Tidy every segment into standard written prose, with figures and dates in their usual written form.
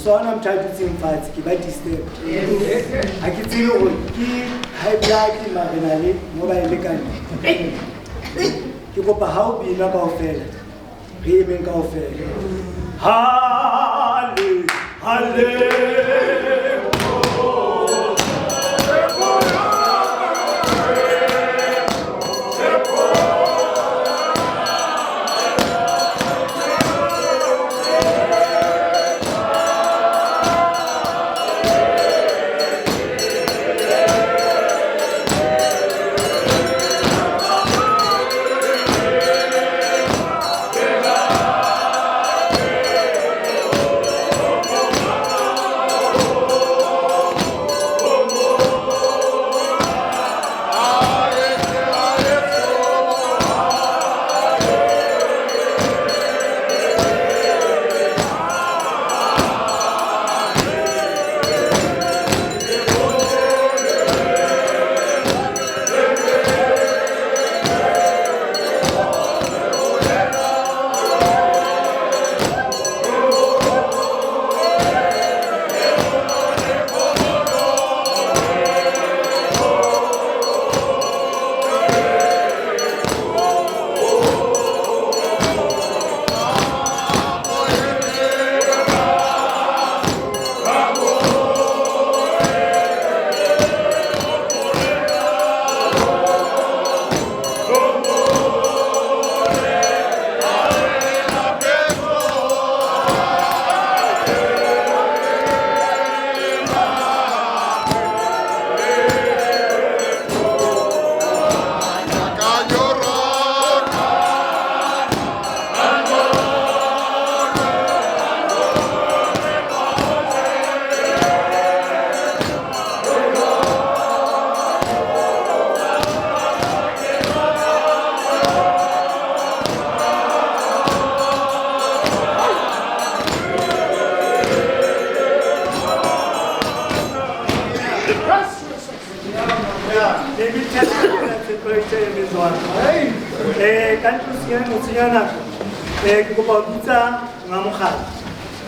So I'm trying to think fast, keep it step. I can see you high blood, marginally, mobile mechanic. You go how be not offer. Payment offer. Hallelujah.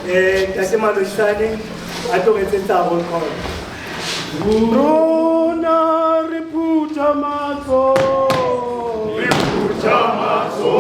Ntate Malosane a tlo re etsetsa roll call. Rona re phutha matso. Re phutha matso.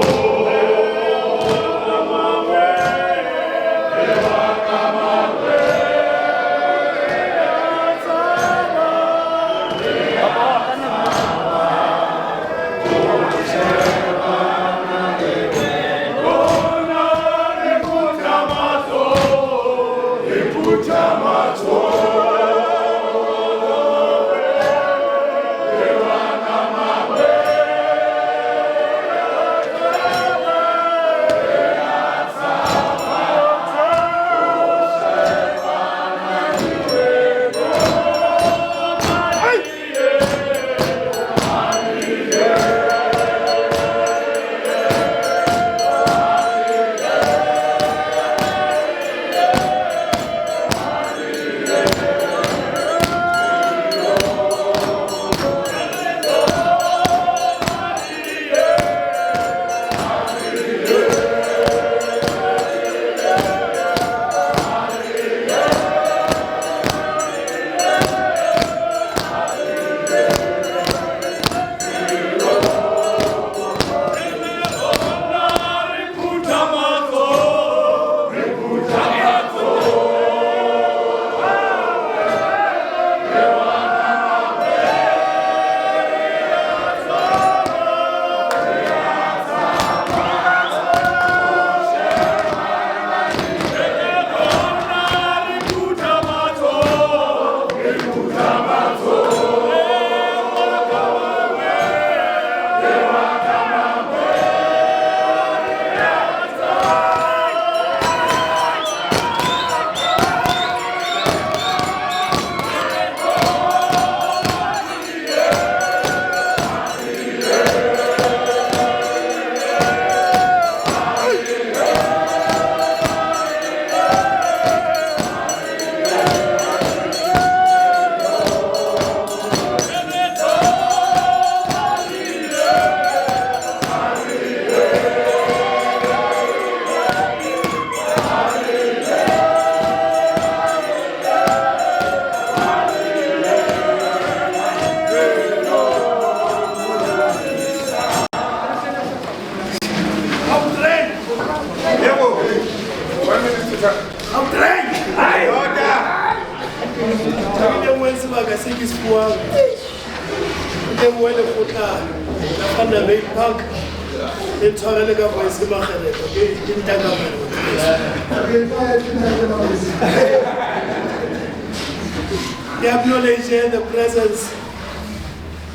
We acknowledge the presence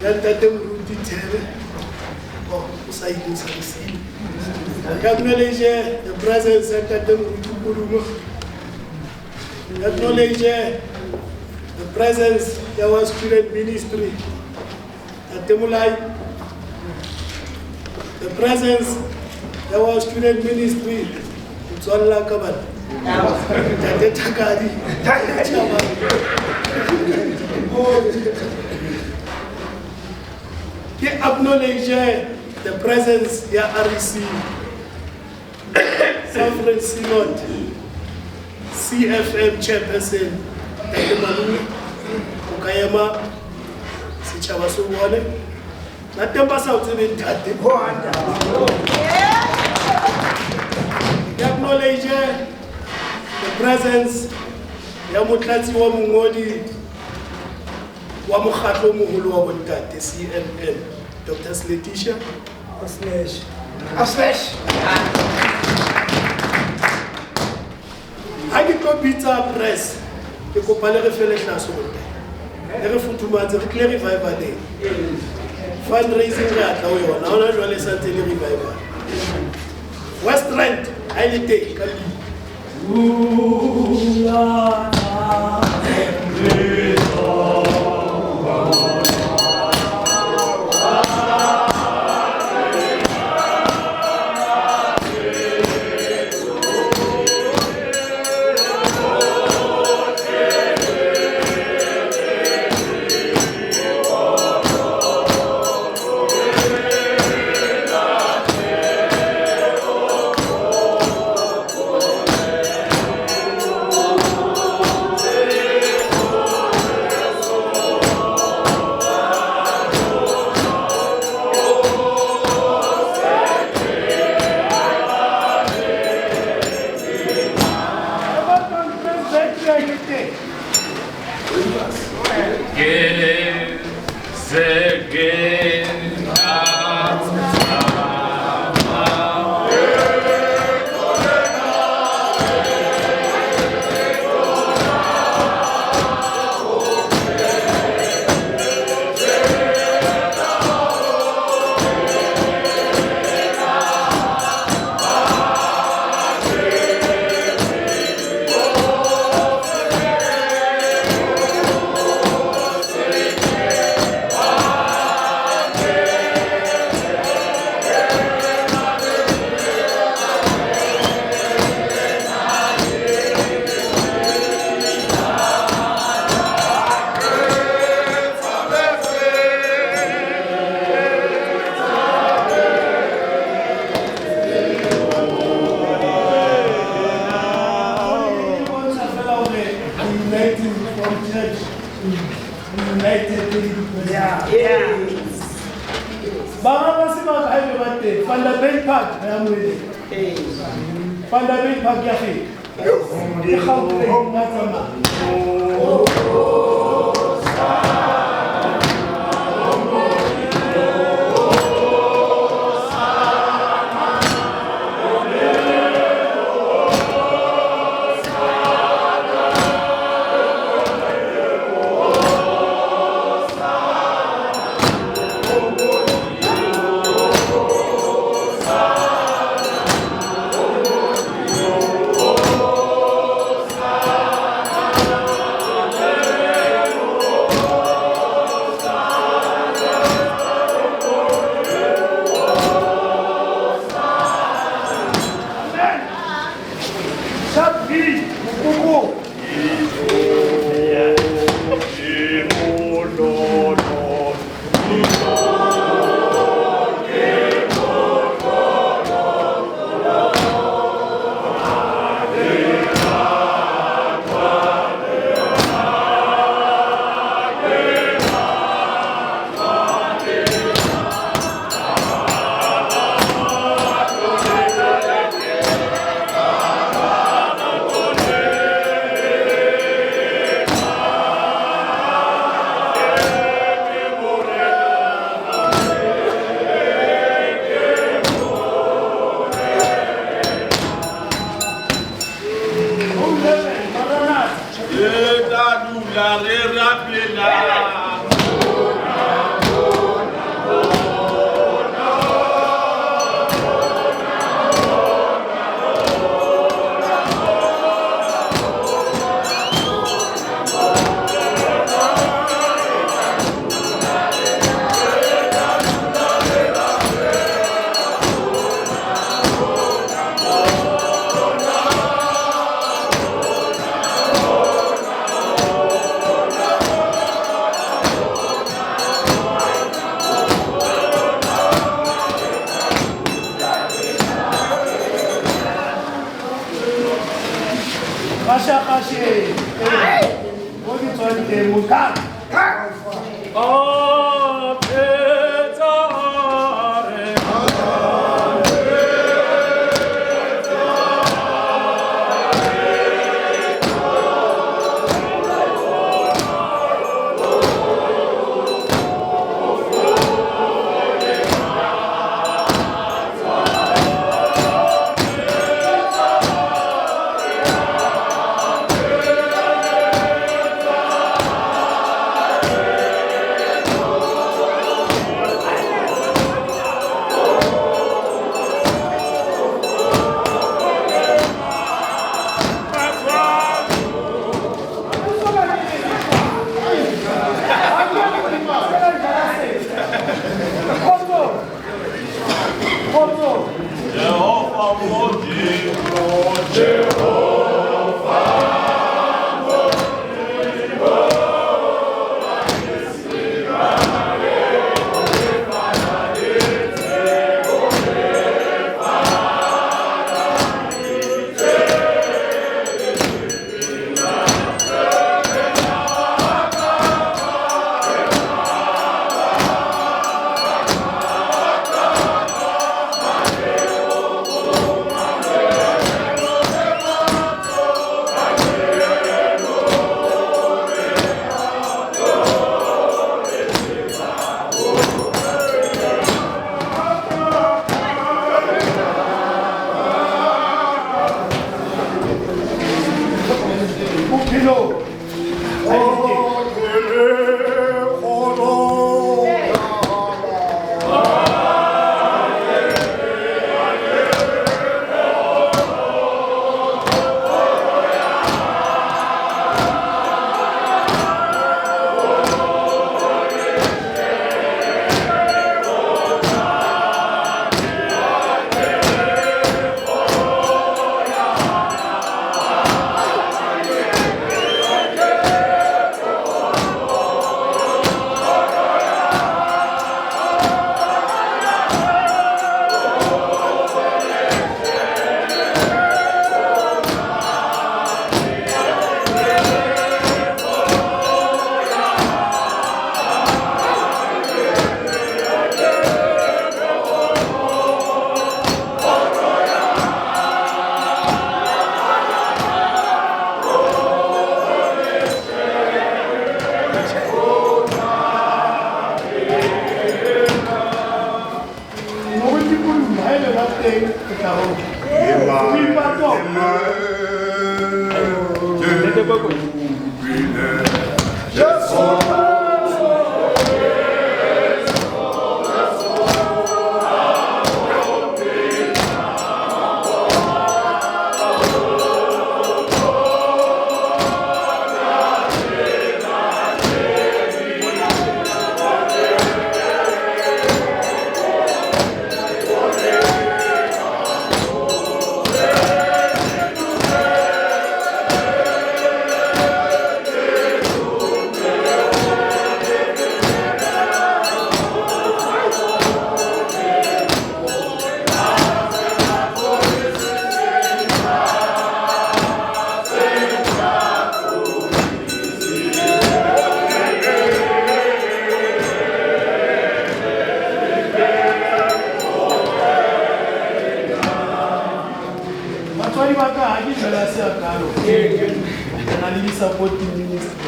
that we acknowledge the presence that we acknowledge the presence of our student ministry at Temulai, the presence of our student ministry in Zola Kaban, Tate Takadi, we acknowledge the presence of REC, Sovereign Synod, CFM Chairperson, Tate Manu, Ukayama, Sichaba Suwale, Natemba South in Tate. We acknowledge the presence of Mutlatsi wa Mungodi wa Mokgatlo Moholo wa Bontate CNN, Dr. Letitia Aslesh. Ha ke tlo bitsa press ke kopa le re fele hlaso bontate le re futhumatse re tle revival day fundraising re atla o yona ona jwale sa tse le revival West Rand ha ile teng ka Yo.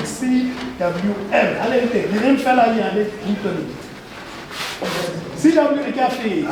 CWM. Allez, les rien faire la ligne, allez, CWM est café.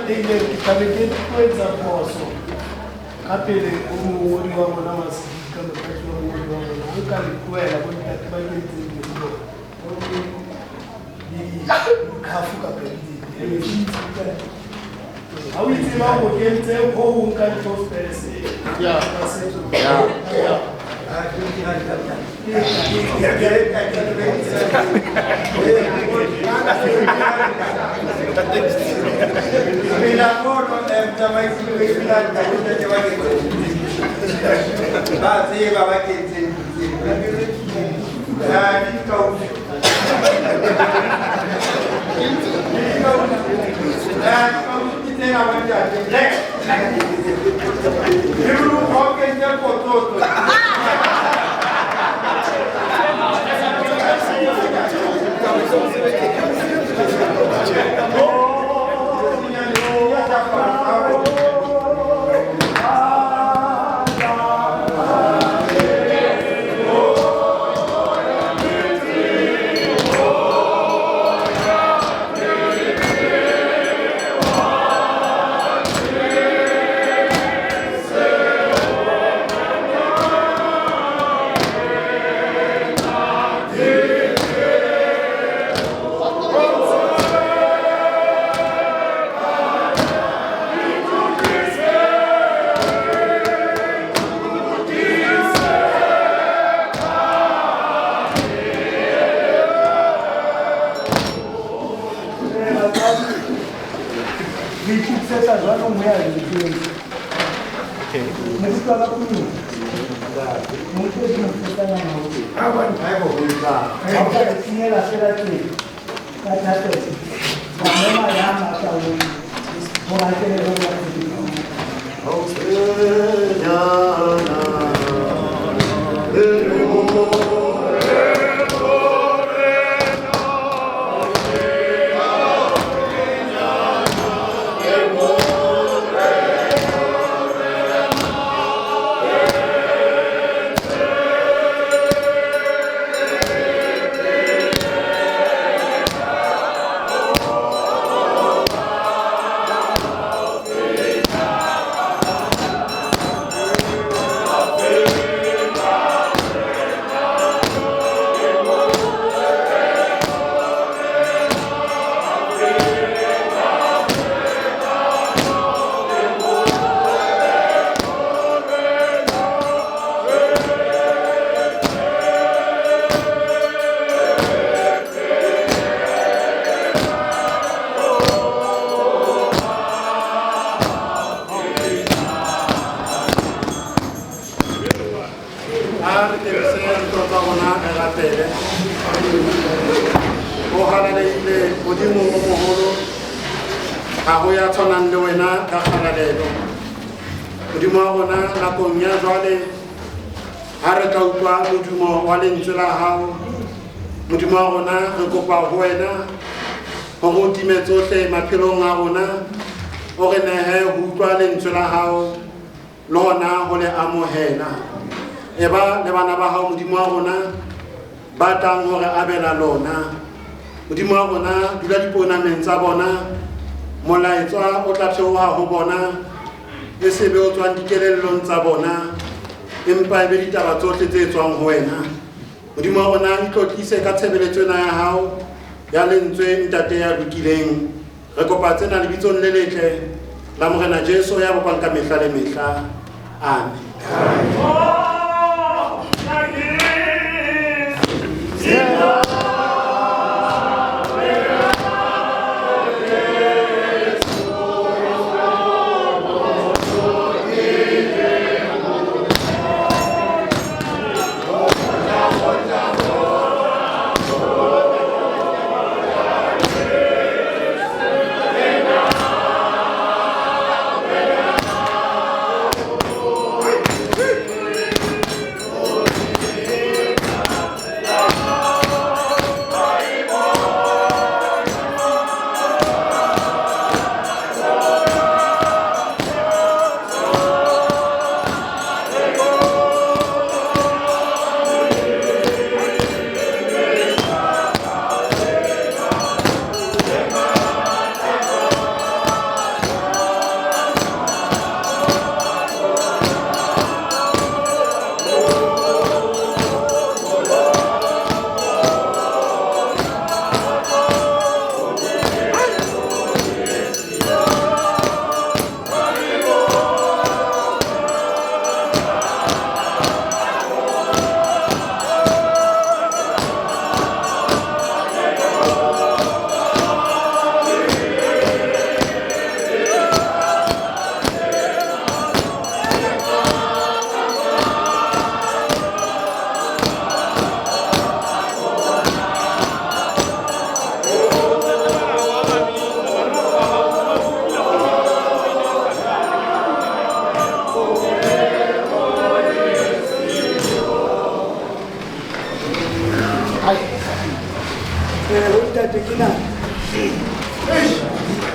Taylor, ke tla be ke etsa phoso ka pele o mongodi wa rona wa sedika mokgatlo wa mongodi wa rona o ka le puela bo ntate ba kentseng dilo dikhafu kapa ha o itse ba go kentse ho o nka dipospese ya maphelong a rona o re nehe ho utlwa lentswe la hao le hona ho le amohela e ba le bana ba hao modimo wa rona ba tlang hore abela lona modimo wa rona dula diponameng tsa bona molaetswa o tla theoha ho bona e sebe o tswang dikelellong tsa bona empa e be ditaba tsohle tse tswang ho wena modimo wa rona itlotlise ka tshebeletso ena ya hao ya lentswe ntate ya lokileng re kopa tsena lebitsong le letle la morena Jesu ya bopang ka mehla le mehla amen.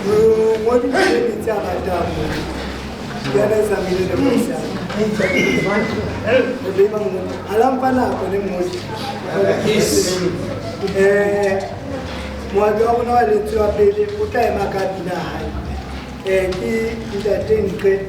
What do you think? Yana zamile na maisha. Ndima mungu. Alampana kone moja. Mwaga una wale tuwa pele ukae makati na hai. Ki ntatenke.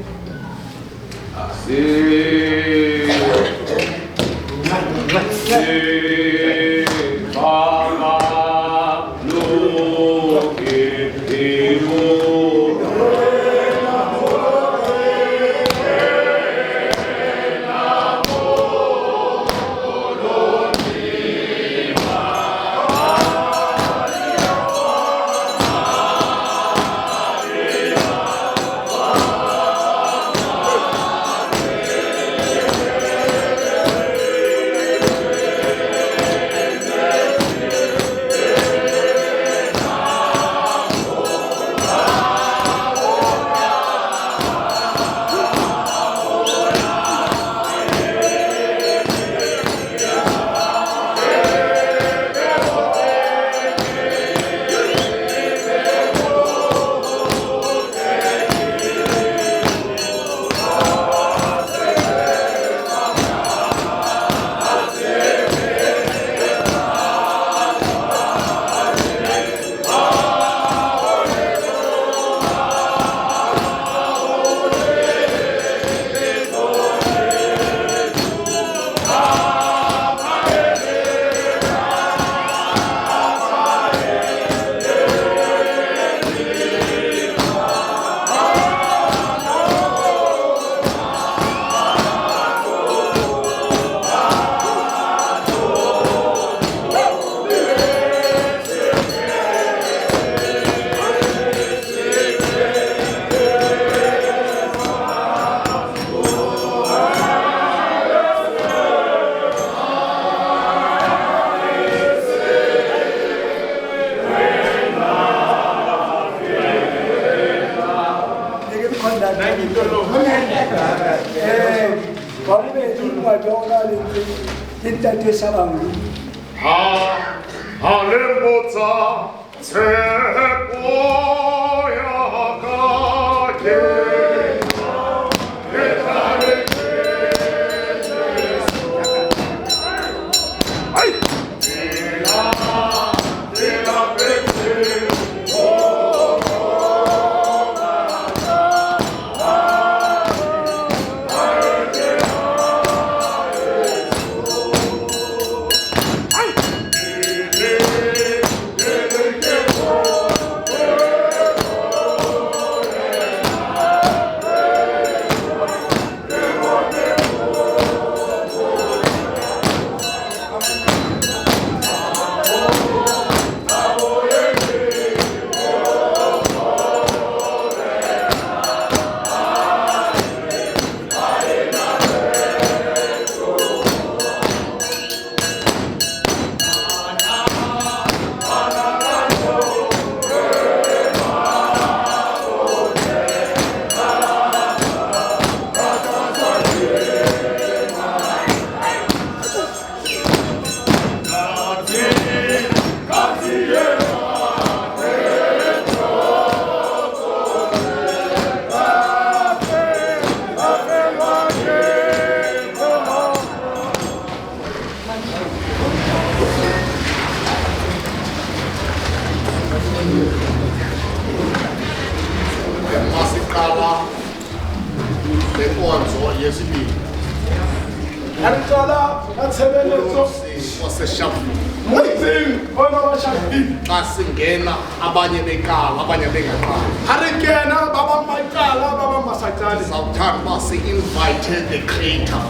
Invited the creator.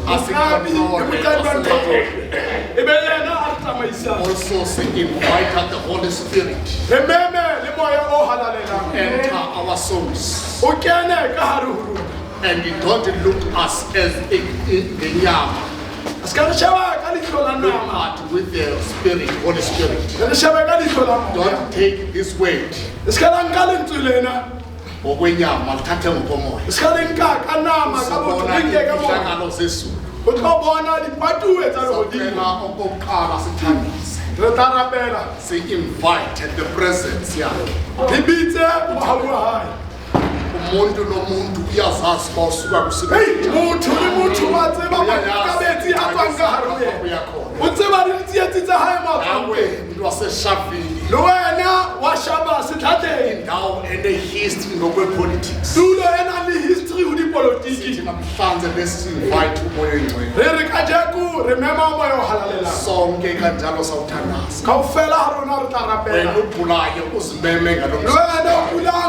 Also invited the Holy Spirit. Enter our souls. And you don't look us as the yam. Look at with the Spirit, Holy Spirit. Don't take this weight. Okwenyama lithathe ngokomoya. Uhlangano zesu. Okokuqala sithandaze. She invited the presence here. Umuntu nomuntu uyazazi bawusuka kusebenza. Waseshavini indawo ene-history ngokwe-politics namhlanje lesi-invite umoya oyingcwele sonke kanjalo sawuthandaza wena ugulayo uzimeme ngalo wena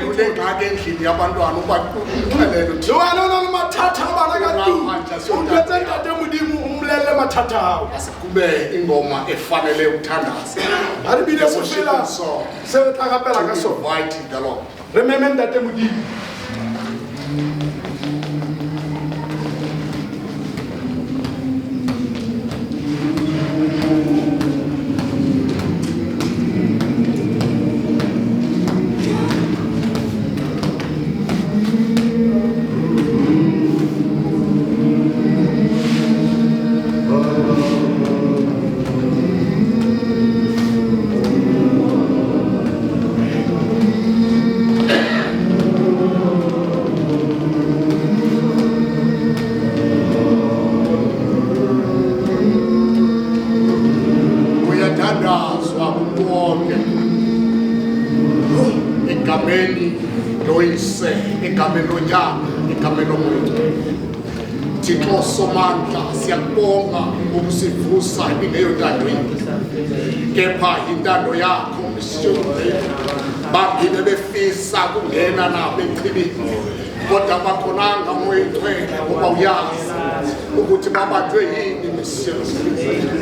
unengxaki endlini yabantwana ubaxelele asikube ingoma efanele ukuthandaza. Invite the Lord. Thixo somandla siyakubonga ukusivusa ileyo ntando kepha intando yakho msiyoni babile befisa kungena nabo echibini kodwa bakhonanga moyithwele ngoba uyazi ukuthi babathwe yini msiyoni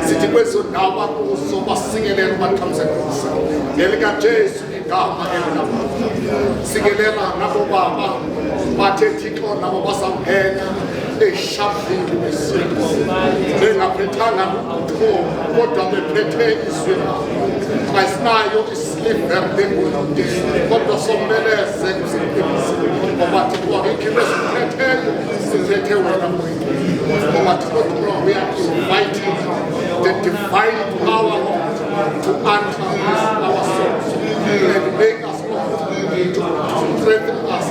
sithi kwezo ndawo bakuzo basingelela bathamze kusa ngelika Jesu igama elilapha singelela nabo baba bathe Thixo nabo basangena eshavini besiko bengaphethanga lutho kodwa bephethe izwi lakho asinayo isilivere bengude kodwa sombeleze ngoba Thixo akekho esiphetheyo siphethe wena ngoba Thixo we are inviting the divine power to enter our souls and make us to strengthen us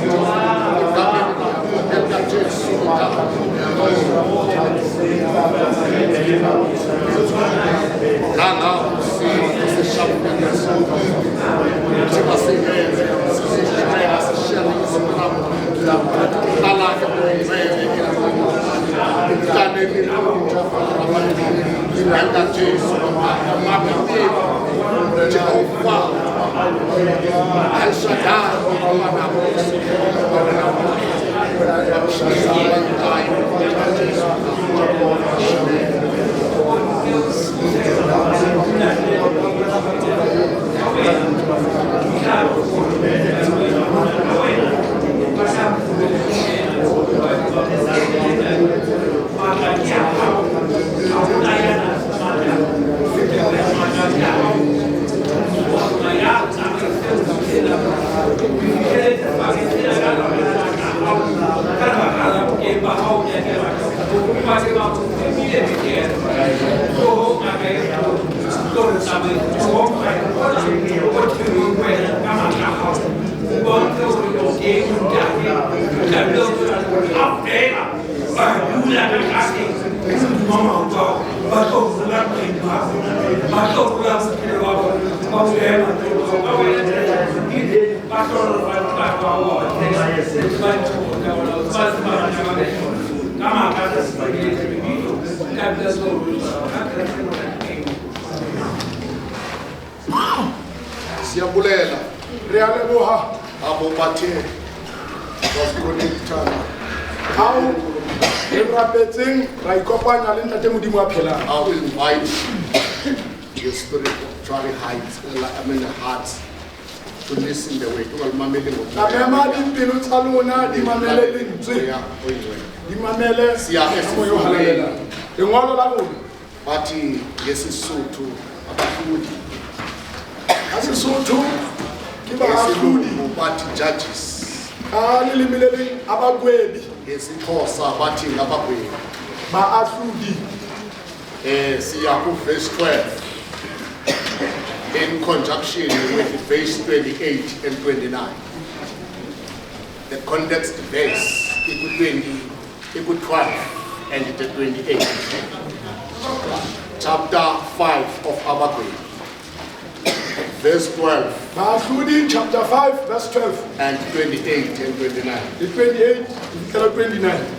siyabulela Realeboha. abo bathe wasikuthana How Ebrapetsing Raikopana Lenta Modimo a Pela. I will invite the spirit of Charlie Heights, I mean the hearts, to listen the way to Mameli. Amema di Pinutaluna di Mamele Lindsay. Di Mamele Siamoyo Halela. The one of the Party, yes, is so too. As a so too, give us party judges. Lily Milling Abagwedi. Yes, it calls Abati Abagwe. Ma Afudi. siya ku verse 12 in conjunction with verse 28 and 29. The context verse equal 20, equal 12 and the 28. Chapter 5 of Habakkuk, verse 12 Bahludi chapter 5 verse 12 and 28 and 29. the 28 to 29.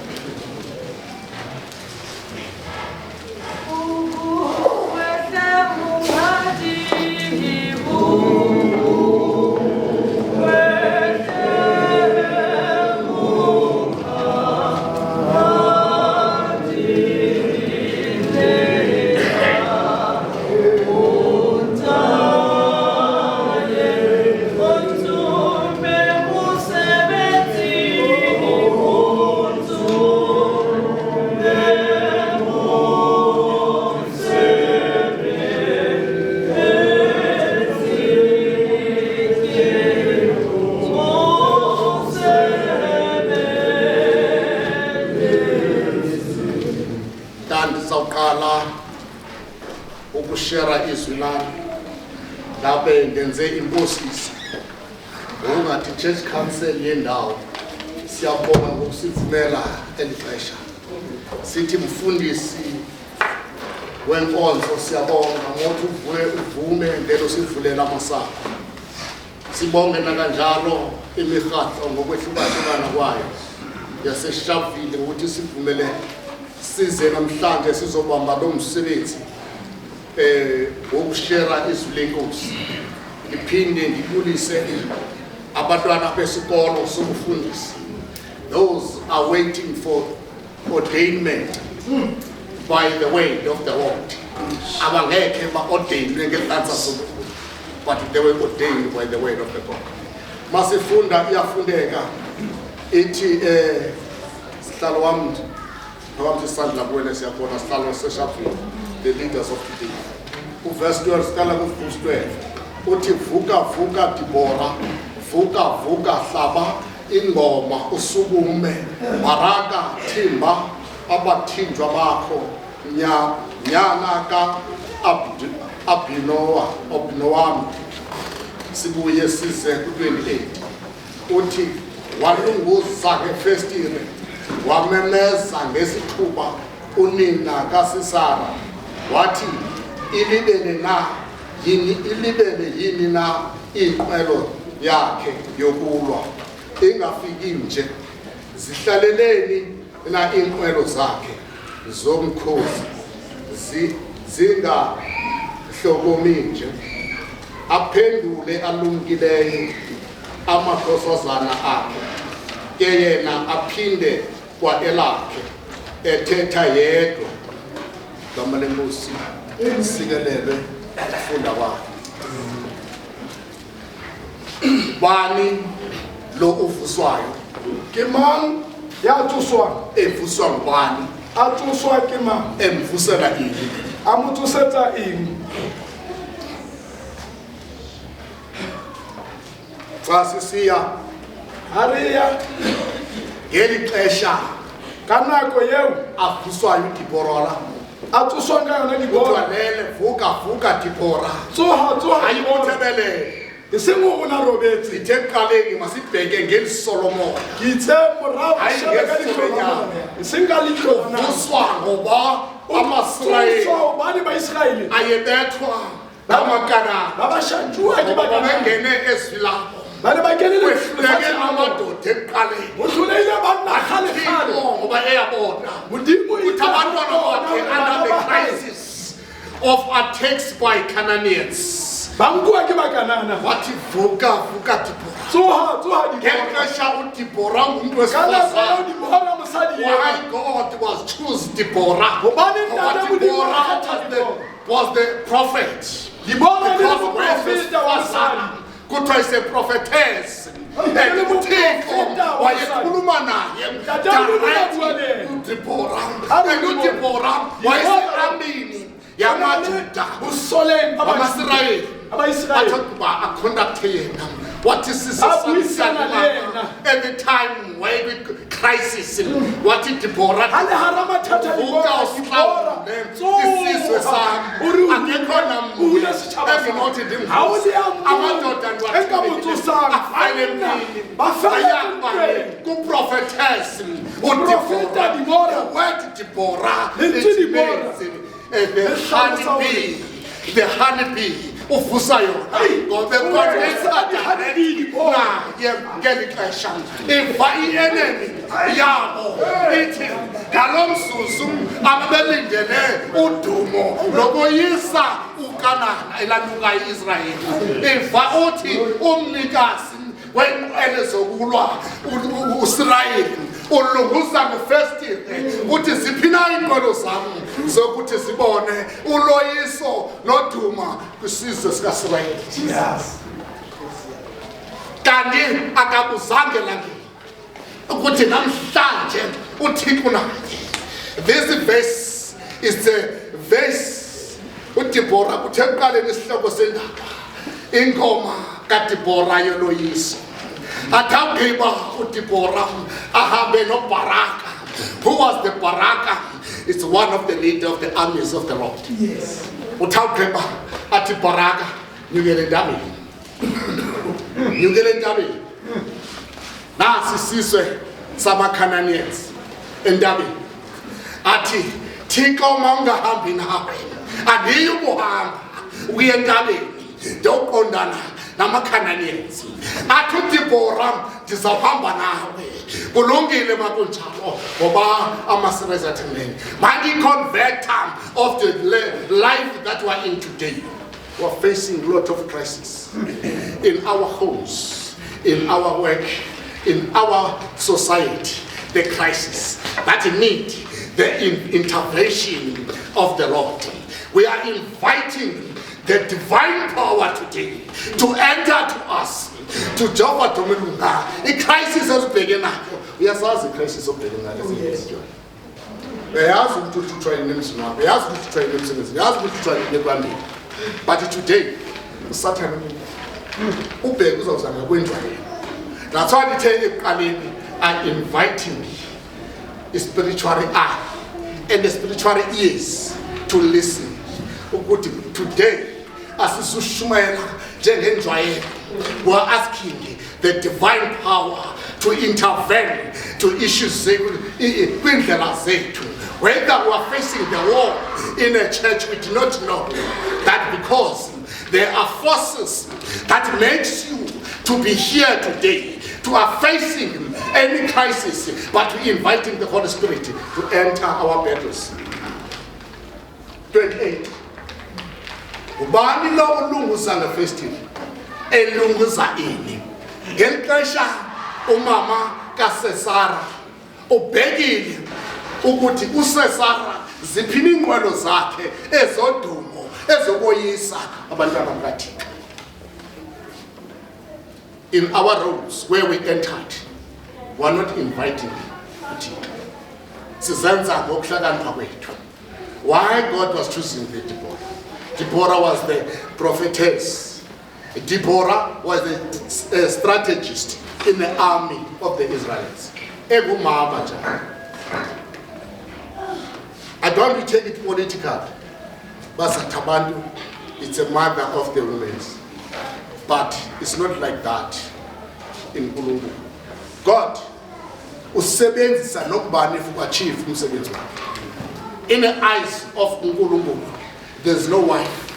Ukushare izwi lami lapho ngenze imbosiso ungathi church council yendawo siyabonga ngokusivumela elixesha sithi mfundisi wenkonzo siyabonga ngokuthi uvume ngelo sivulela amasango sibonge nakanjalo imihadlo ngokwehlukahlukana kwayo yaseshavile ukuthi sivumele size namhlanje sizobamba lo msebenzi wokushare izwi lenkosi iphinde ngibulise abantwana besikolo sokufundisa those are waiting for ordainment by the way of the Lord abangeke ba-ordainwe ngedansa sokufunda but they were ordained by the word of the God. Masifunda iyafundeka ithi sihlalo wami phakathi isandla kuwena siyabona sihlalo seshafini the leaders of today. Verse 12 sikala ku verse 12 uthi vuka vuka Dibora vuka vuka hlaba ingoma usukume baraka thimba abathinjwa bakho nyana ka Abinoam sibuye size ku 28 uthi walunguza ngefestire wamemeza ngesithuba unina kaSisara wathi ilibele yini na inqwelo yakhe yokulwa ingafiki nje zihlaleleni na inqwelo zakhe zomkhosi zinga hlokominje aphendule alumkileyo amakhosazana akhe ke yena aphinde kwa elakhe ethetha yedwa gama lenkosi sikelele ukufunda kwakhe bani lo uvuswayo Ke mang ya tsoswang? evuswa ngubani A tsoswa ke mang? emvusela ini A mo tsosetsa eng? xa sisiya Ha re ya ngeli xesha ka nako eo avuswayo Dibora a tsoswang ka yona kuthiwa Dibora. lele vuka Dibora Tsoha Dibora. ayikuthebelele E seng o na robetse. sithe ekuqaleni masibheke ngeli Solomon Ke itse morao Hayi, shebe ka ngesihloko dihlooho. E seng ka leihlo na. vuswa ngoba amaSirayeli Tsoswa bani ba Israel. ayebethwa ngamakanani Ba ba shantshuwa ke ngoba ba kana. bengene ezwi lakho Ba ne ba kenele kwehluleke amadoda ekuqaleni Mo hlolehile banna kgale Thixo kgale. ngoba eyabona Modimo ukuthi abantwana bakhe under the crisis of attacks by Canaanians ba nkuwa ke ba kanana. wathi vuka Dibora Tsoha Dibora. ngeli xesha uDibora ngumntu Ka nako eo wesifazane Dibora mosadi eo. why God was choose Deborah Hobane ngoba ntate Modimo Deborah a kgetha Dibora. was the prophet Dibora le because moprofeta wa mosadi. kuthiwa is a prophetess and uThixo wayekhuluma naye uDeborah and uDeborah wayesearmini yamaJuda Usoleng amaSirayeli abayisraeli conduct yena what is this abuyisana lena every time where we crisis what it Deborah ale hara mathata Deborah isizwe sami akekho namunye ebinothi amadoda ku-prophetess the word Deborah it means the honeybee uvusa yona ngoba ngeli xesha iva i-enemy yabo ithi ngalo mzuzu ababelindele udumo lokoyisa ukanana elanuka i-Israyeli iva uthi umnikazi wenqele zokulwa u-Israyeli ulunguza ngefestile uthi ziphina iinqwelo zami zokuthi zibone uloyiso noduma kwisizwe sikaSirayeli. Kanti akakuzange langeni ukuthi namhlanje uThixo naye. This verse is the verse uDeborah kuthe kuqaleni isihloko sendaba ingoma kaDeborah yoloyiso. Atawugqiba uDeborah ahambe noBaraka. Who was the Baraka? It's one of the leaders of the armies of the Lord. Yes. Utawugqiba athi Baraka nyukele entabeni. Nyukele entabeni. Nasi isizwe samaKhananiyans entabeni. Athi Thixo uma ungahambi nawe andiyi ukuhamba ukuya entabeni ndoqondana namaKhananiyans. Athi uDeborah ndizawuhamba nawe kulungile makunjalo ngoba amasirayeli athi mina mandiconverta of the life that we are in today. We are facing a lot of crisis in our homes, in our work, in our society. The crisis that need the intervention of the Lord. We are inviting the divine power today to enter to us, to Jehovah Dominunga. A crisis has begun. We are the crisis of beginning. We ask you to try names now. We ask you to try names. We ask you to try the but today, Satan, that's why they tell you, I'm inviting the spiritual eye and the spiritual ears to listen. Today, as we are asking the divine power to intervene to issues whether we are facing the war in a church. We do not know that because there are forces that makes you to be here today, to are facing any crisis, but we inviting the Holy Spirit to enter our battles. 28. Ubani lo ulunguza ngefestival elunguza ini ngelixesha umama kaSesara ubhekile ukuthi uSesara ziphini inqwelo zakhe ezodumo ezokoyisa abantwana bakaThixo. In our roles where we entered, we are not inviting uThixo. Sizenza ngokuhlakanipha kwethu. Why God was choosing the Deborah? Deborah was the prophetess. Deborah was a strategist in the army of the Israelites. I don't take it political, but Satabandu, it's a mother of the women. But it's not like that in Nkulunkulu. God usebenzisa nokubani to achieve umsebenzi wakhe. In the eyes of Nkulunkulu, there's no wife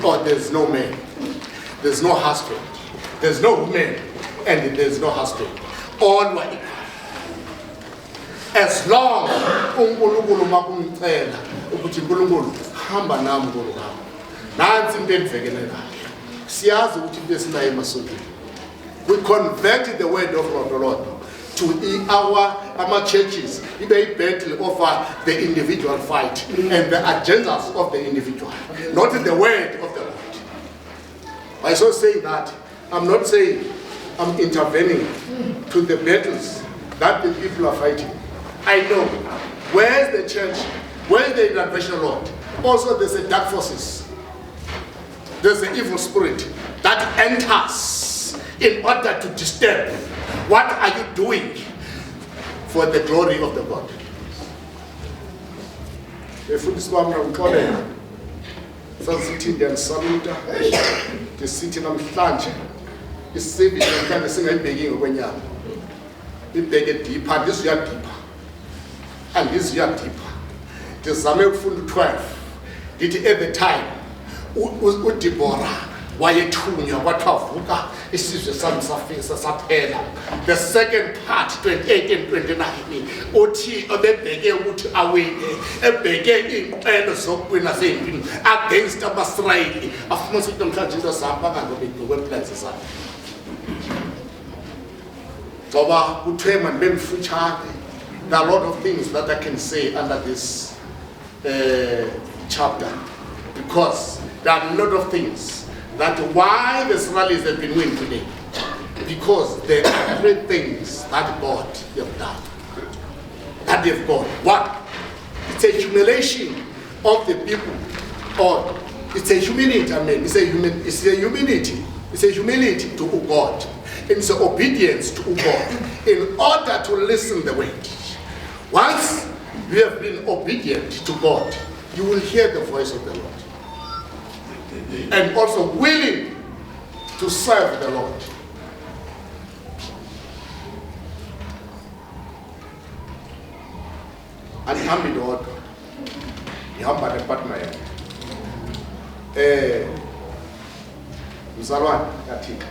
or there's no man. There's no husband. There's no woman and there's no husband. All were equal. As long uNkulunkulu makumcela ukuthi uNkulunkulu hamba nami Nkulunkulu. Nansi into endivekelelayo. Siyazi ukuthi into esinayo emasondweni. We convert the word of the Lord to our churches. It may battle over the individual fight and the agendas of the individual, not the word of the Lord. By so saying that, I'm not saying I'm intervening to the battles that the people are fighting. I know where's the church, where's the intervention, Lord. Also, there's a dark forces. there's an evil spirit that enters in order to disturb. What are you doing for the glory of the God? Befundisi bami ngixolela sasithi ndiyasaluta ndisithi namhlanje isivision namhlanje singayibheki ngokwenyama ibheke deeper ndizuya deeper andizuya deeper ndizame ukufunda 12 ndithi at the time uDeborah wayethunywa kwathiwa vuka isizwe sami safisa saphela. The second part 28 and 29 uthi obebheke ukuthi awine ebheke inqelo zokuwina sempini against abaSrayeli afuna ukuthi namhlanje izosahamba ngokubhekwe plans zakhe. Ngoba kuthema bemfuthane. There are a lot of things that I can say under this chapter because there are a lot of things that why the Israelis have been winning today. Because there are great things that God have done. That they've got. What? It's a humiliation of the people. Or it's a humility, it's a humility. It's a humility to God. It's an obedience to God. In order to listen the word. Once you have been obedient to God, you will hear the voice of the Lord. And also willing to serve the Lord. Andihambi ndodwa ndihamba nepartner yami mzalwane kaThixo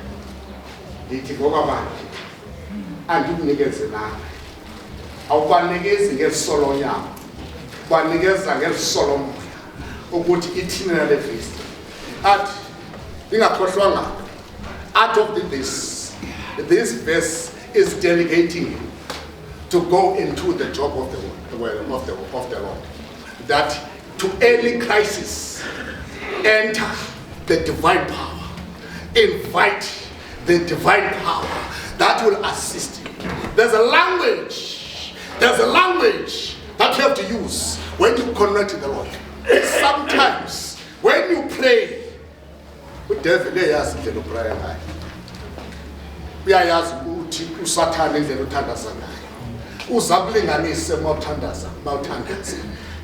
ndithi ngokwamanje andikunikeze nami awubanikezi ngesolo nyama banikeza ngesolo moya ukuthi ithini nale vista athi ingakhohlwanga out of this verse is delegating you to go into the job of the Lord. That to any crisis, enter the divine power. Invite the divine power that will assist you. There's a language that you have to use when you connect to the Lord. Sometimes when you pray, the devil uyayazi indlela opraya ngayo. Uyayazi ukuthi uSathane indlela othandaza ngayo. Uzakulinganise mawuthandaza.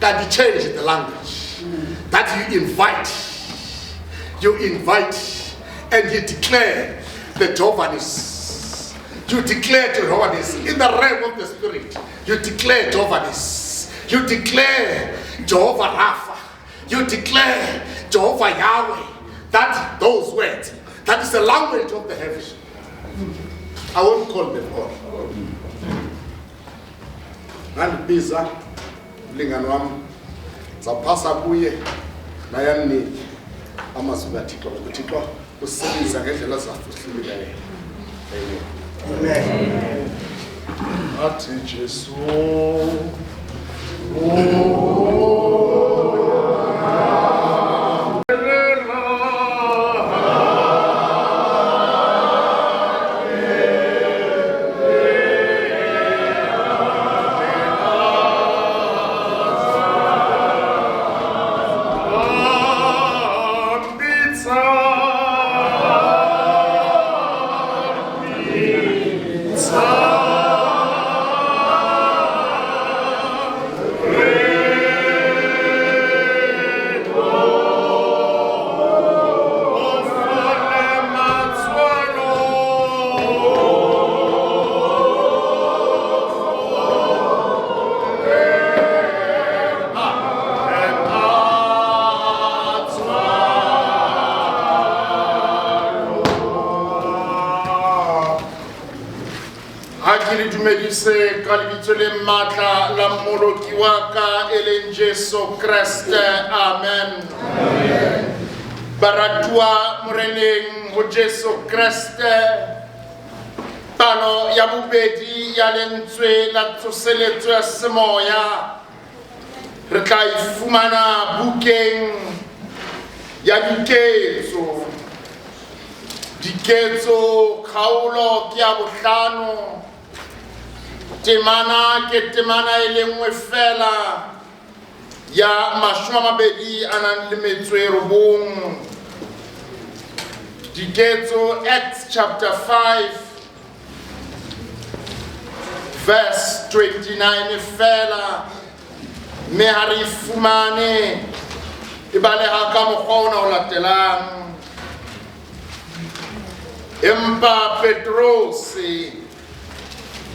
That you change the language. That you invite and you declare the Jehovah's. You declare Jehovah's in the realm of the spirit. You declare Jehovah's. You declare Jehovah Rapha. You declare Jehovah Yahweh. That those words. That is the language of the heavens. I won't call them all. Ngandibiza mlingani wami zaphasa kuye nayanini amazwi kaThixo ukuthi Thixo usebenza ngendlela zafuhlile. Amen. Athi Jesu ka lebitso le matla la mmoloki wa ka e leng Jesu Kriste. Amen. Baratua moreneng ho Jesu Kriste palo ya bobedi ya lentswe la tsoseletso ya semoya re tla ifumana bukeng ya diketso kgaolo ke ya bohlano temana ke temana e le nngwe fela ya 29 Diketso, Acts chapter 5, verse 29 fela me hari fumane ibale ha ka mokgona o latelang empa Petros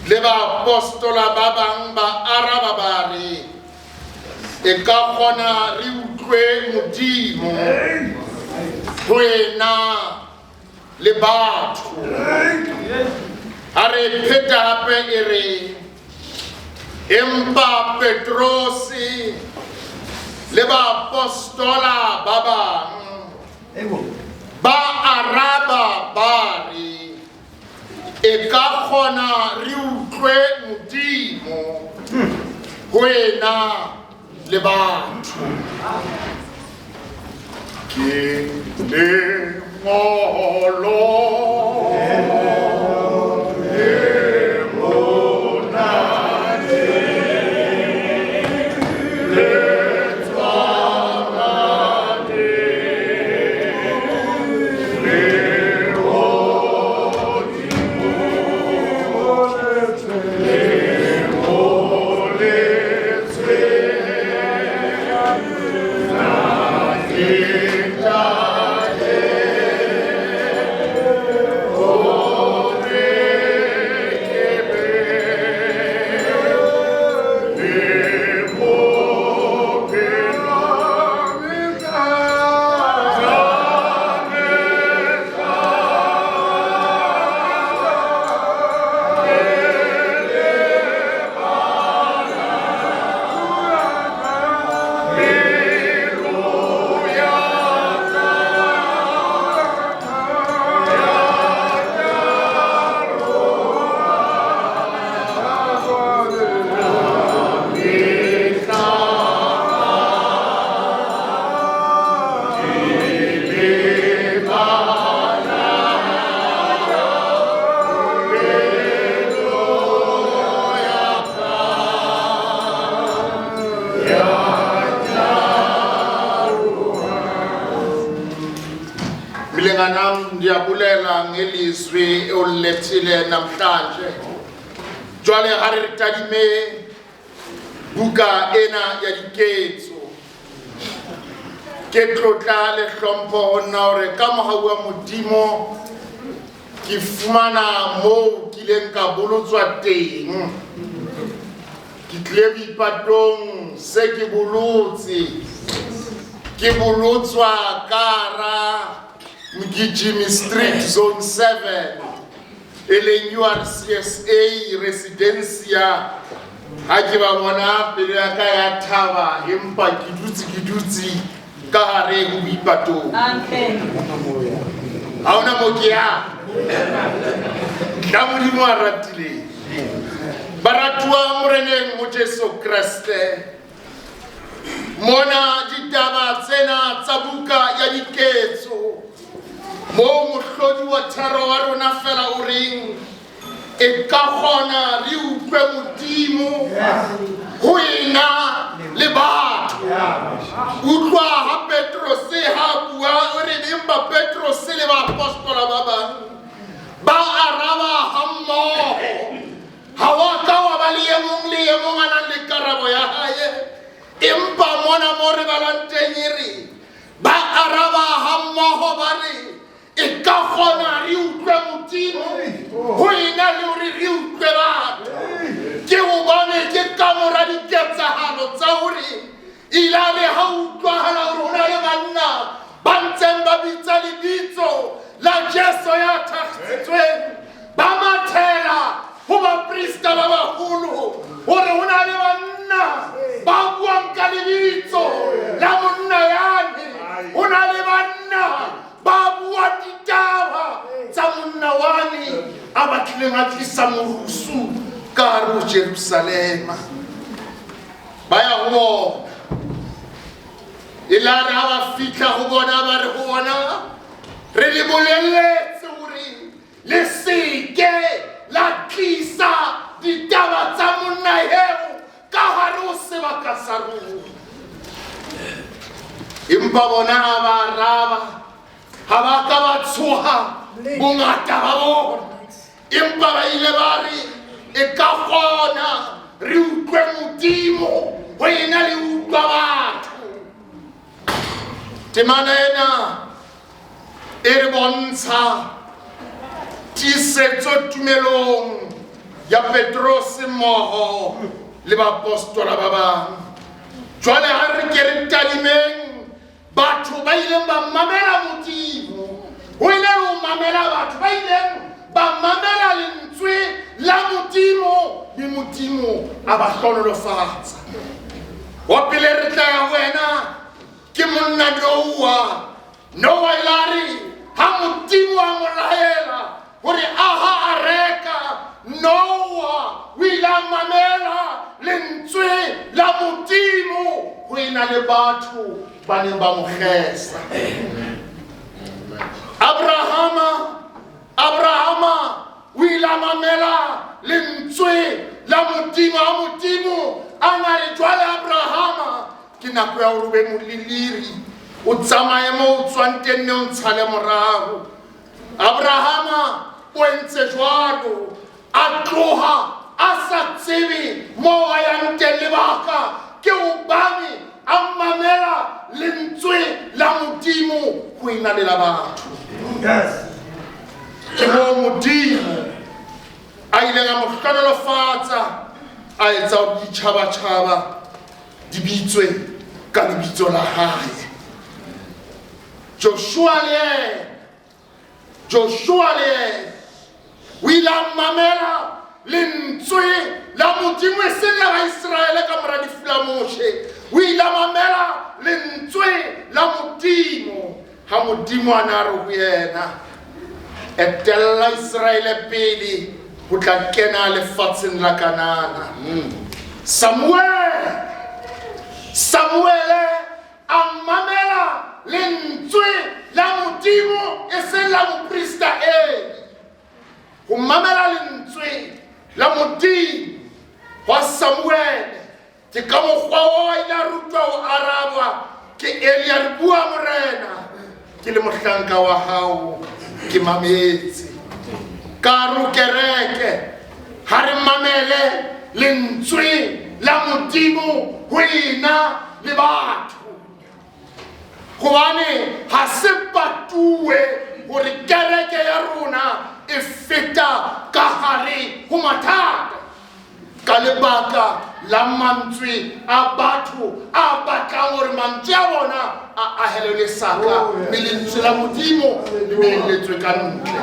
le ba apostola ba bang ba araba ba re e ka kgona re utlwe Modimo wena le batho are pheta hape e re empa Petros le ba apostola ba bang ba araba ba re e ka kgona re utlwe Modimo wena le batho ke le ngolo Ndiyabulela ngelizwi olulethile namhlanje jwale ha re tadime buka ena ya Diketso ke tlotla le hlompho na hore ka mohau wa Modimo ke fumana mo kileng ka bolotswa teng ke tlile boipatong se ke bolotse ke bolotswa kara Mgijimi Street Zone 7 ele URCSA Residencia ha ke ba bona pele ya ka ya thaba empa ke dutse ka hare ho boipatong amen ha ona mo ke ya ka Modimo a ratile baratwa moreneng mo Jesu Kriste mona ditaba tsena tsa buka ya Diketso mo mohlodi wa tharo wa rona fela o reng e ka kgona re utlwe Modimo ho ena le batho utlwa ha Petros ha bua o re empa Petros le ba apostola ba bang ba araba ha mmoho ha wa ka wa ba le e mong a nang le karabo ya hae empa mona mo re balanteng re ba araba ha mmoho ba re e ka kgona re utlwe Modimo ho ena le hore re utlwe batho ke ho bone ke ka mora diketsahalo tsa hore ilale ha utlwahala hore hona le banna ba ntseng ba bitsa lebitso la Jesu ya thakgitsweng ba mathela ho baprista ba baholo hore hona le banna ba buang ka lebitso la monna yane hona le banna ba bua ditaba tsa monna wane a batlileng a tlisa morusu ka hare ho Jerusalema ba ya ho ilare ha ba fihla ho bona ba re ho bona re le bolelletse hore le seke la tlisa ditaba tsa monna eo ka hare ho sebaka sa rona empa bona ha ba araba ha ba ka ba tshoha bongata ba bona empa ba ile ba re e ka kgona re utlwe Modimo ho ena le utlwa batho. Temana ena e re bontsha tiisetso tumelong ya Petrose mmoho le bapostola ba bang. Jwale ha re ke re tadimeng batho ba ileng ba mamela Modimo, ho ile ho mamela batho ba ileng ba mamela lentswe la Modimo, le Modimo a ba hlonolofatsa. Wa pele re tla ya wena ke monna Noa ilare ha Modimo a mo laela hore aha a reka. Noa o ile a mamela lentswe la Modimo, ho ena le batho ba neng ba mo kgesa. Abrahama o ile a mamela lentswe la Modimo, a Modimo a na re jwale Abrahama ke nako ya hore o be moleliri, o tsamaye mo o tswang teng ne o ntshale morago. Abrahama o entse jwalo, a tloha a sa tsebe mo a yang teng lebaka ke hobane a mamela lentswe la Modimo ho ena le la batho. Ke mo Modimo a ileng a mo hlonolofatsa, a etsa hore ditjhabatjhaba di bitswe ka lebitso la hae. Joshua le o ile a mamela lentswe la Modimo e seng la Baisraele ka mora lefu la Moshe. O ile a mamela lentswe la Modimo ha Modimo a na re ho yena, etella Israele pele ho tla kena lefatsheng la Kanana. Samuel a mamela lentswe la Modimo e seng la moprista Eli. Ho mamela lentswe la Modimo wa Samuel ke ka mokgwa o ile a rutwa ho araba ke Eli a re bua morena, ke le mohlanka wa hao ke mametse. Ka ro kereke ha re mamele lentswe la Modimo ho ena le batho, hobane ha se patuwe hore kereke ya rona e feta ka hare ho mathata ka lebaka la mantswe a batho a batlang hore mantswe a bona a ahelwe lesaka, mme lentswe la Modimo le beelletswe ka ntle.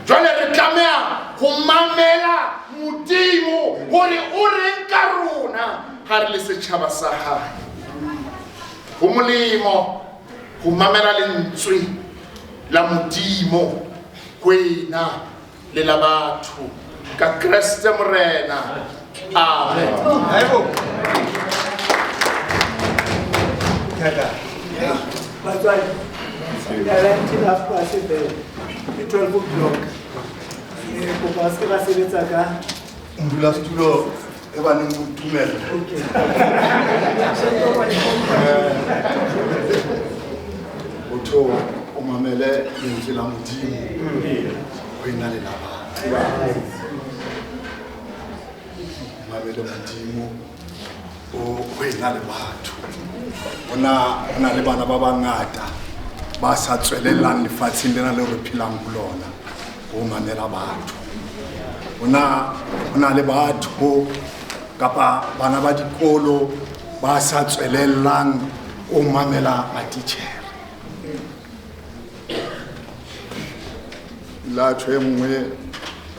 Jwale re tlameha ho mamela Modimo hore o reng ka rona ha re le setjhaba sa hae. Ho molemo ho mamela lentswe la Modimo ho ena le la batho ka Kriste morena. Amen. Batswadi, ke la kwa se be ke 12 o'clock. Ko ba se ba sebetsa ka ndula stulo e ba neng mo tumela. Otho o mamele lentswe la Modimo ho ena le la batho. Mamele Modimo o ena le batho. Ona le bana ba bangata ba sa tswelelang lefatsheng lena le re phelang ho lona, ho mamela batho. Ona le batho kapa bana ba dikolo ba sa tswelelang o mamela matitjhere. La tshwe mwe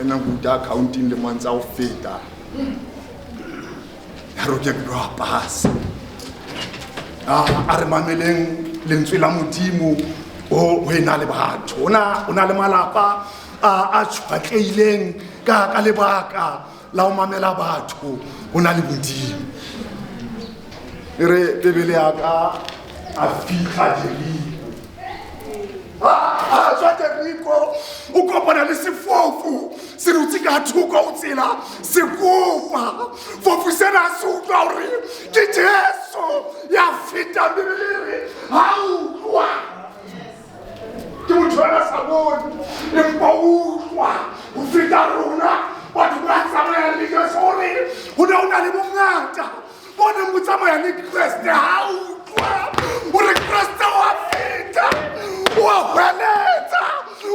ena buta accounting le mantsa o feta ya ro ke go pasa a re mameleng lentswe la Modimo o ena le batho. Ona le malapa a tshwatlehileng ka lebaka la o mamela batho, ona le Modimo. Re bebele ya ka a fitha Jeriko. Jeriko o kopana le sefofu se rutse ka thuko o tsela se kopa fofu sena se utlwa hore ke Jesu ya fita bebele ha utlwa ke motho wa Masabone empa utlwa ho feta rona batho ba tsamaya le sore ho ne ho na le bongata bona mo tsamaya le Kriste ha utlwa o re Kriste wa feta wa hweletsa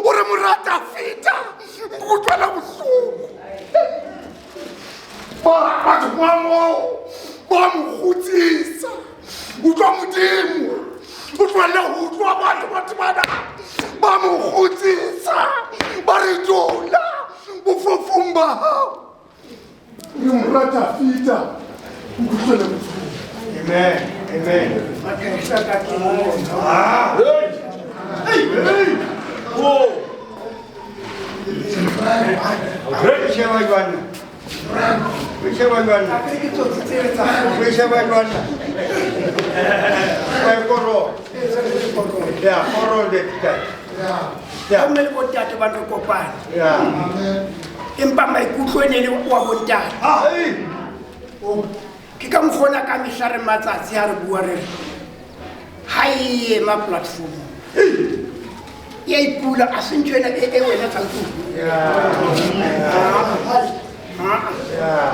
o re morata feta o utlwela bohloko batho ba moo ba mo kgutsisa utlwa Modimo o tlohelle ho utlwa batho bana ba mo kgutsisa ba re tlola bofofong ba hao re morata feta o utlwele bohloko. Amen. Amen. Empa maikutlo ene le wa bontate ke ka mkhona ka mehlare matsatsi ha re bua re hae ma platform ya ipula a se ntshwena e wena tsantu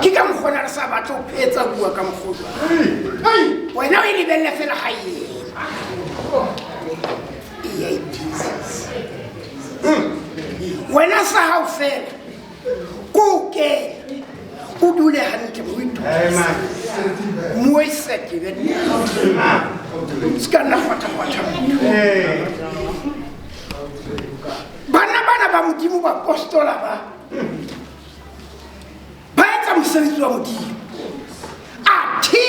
ke ka mkhona re sa batla ho phetsa bua ka mkhono wena o lebelle fela hae wena sa hao fela kuke o dule hantle mo ithusa mo isetse be ska nna fata bana ba Modimo ba apostola ba etsa mosebetsi wa Modimo athi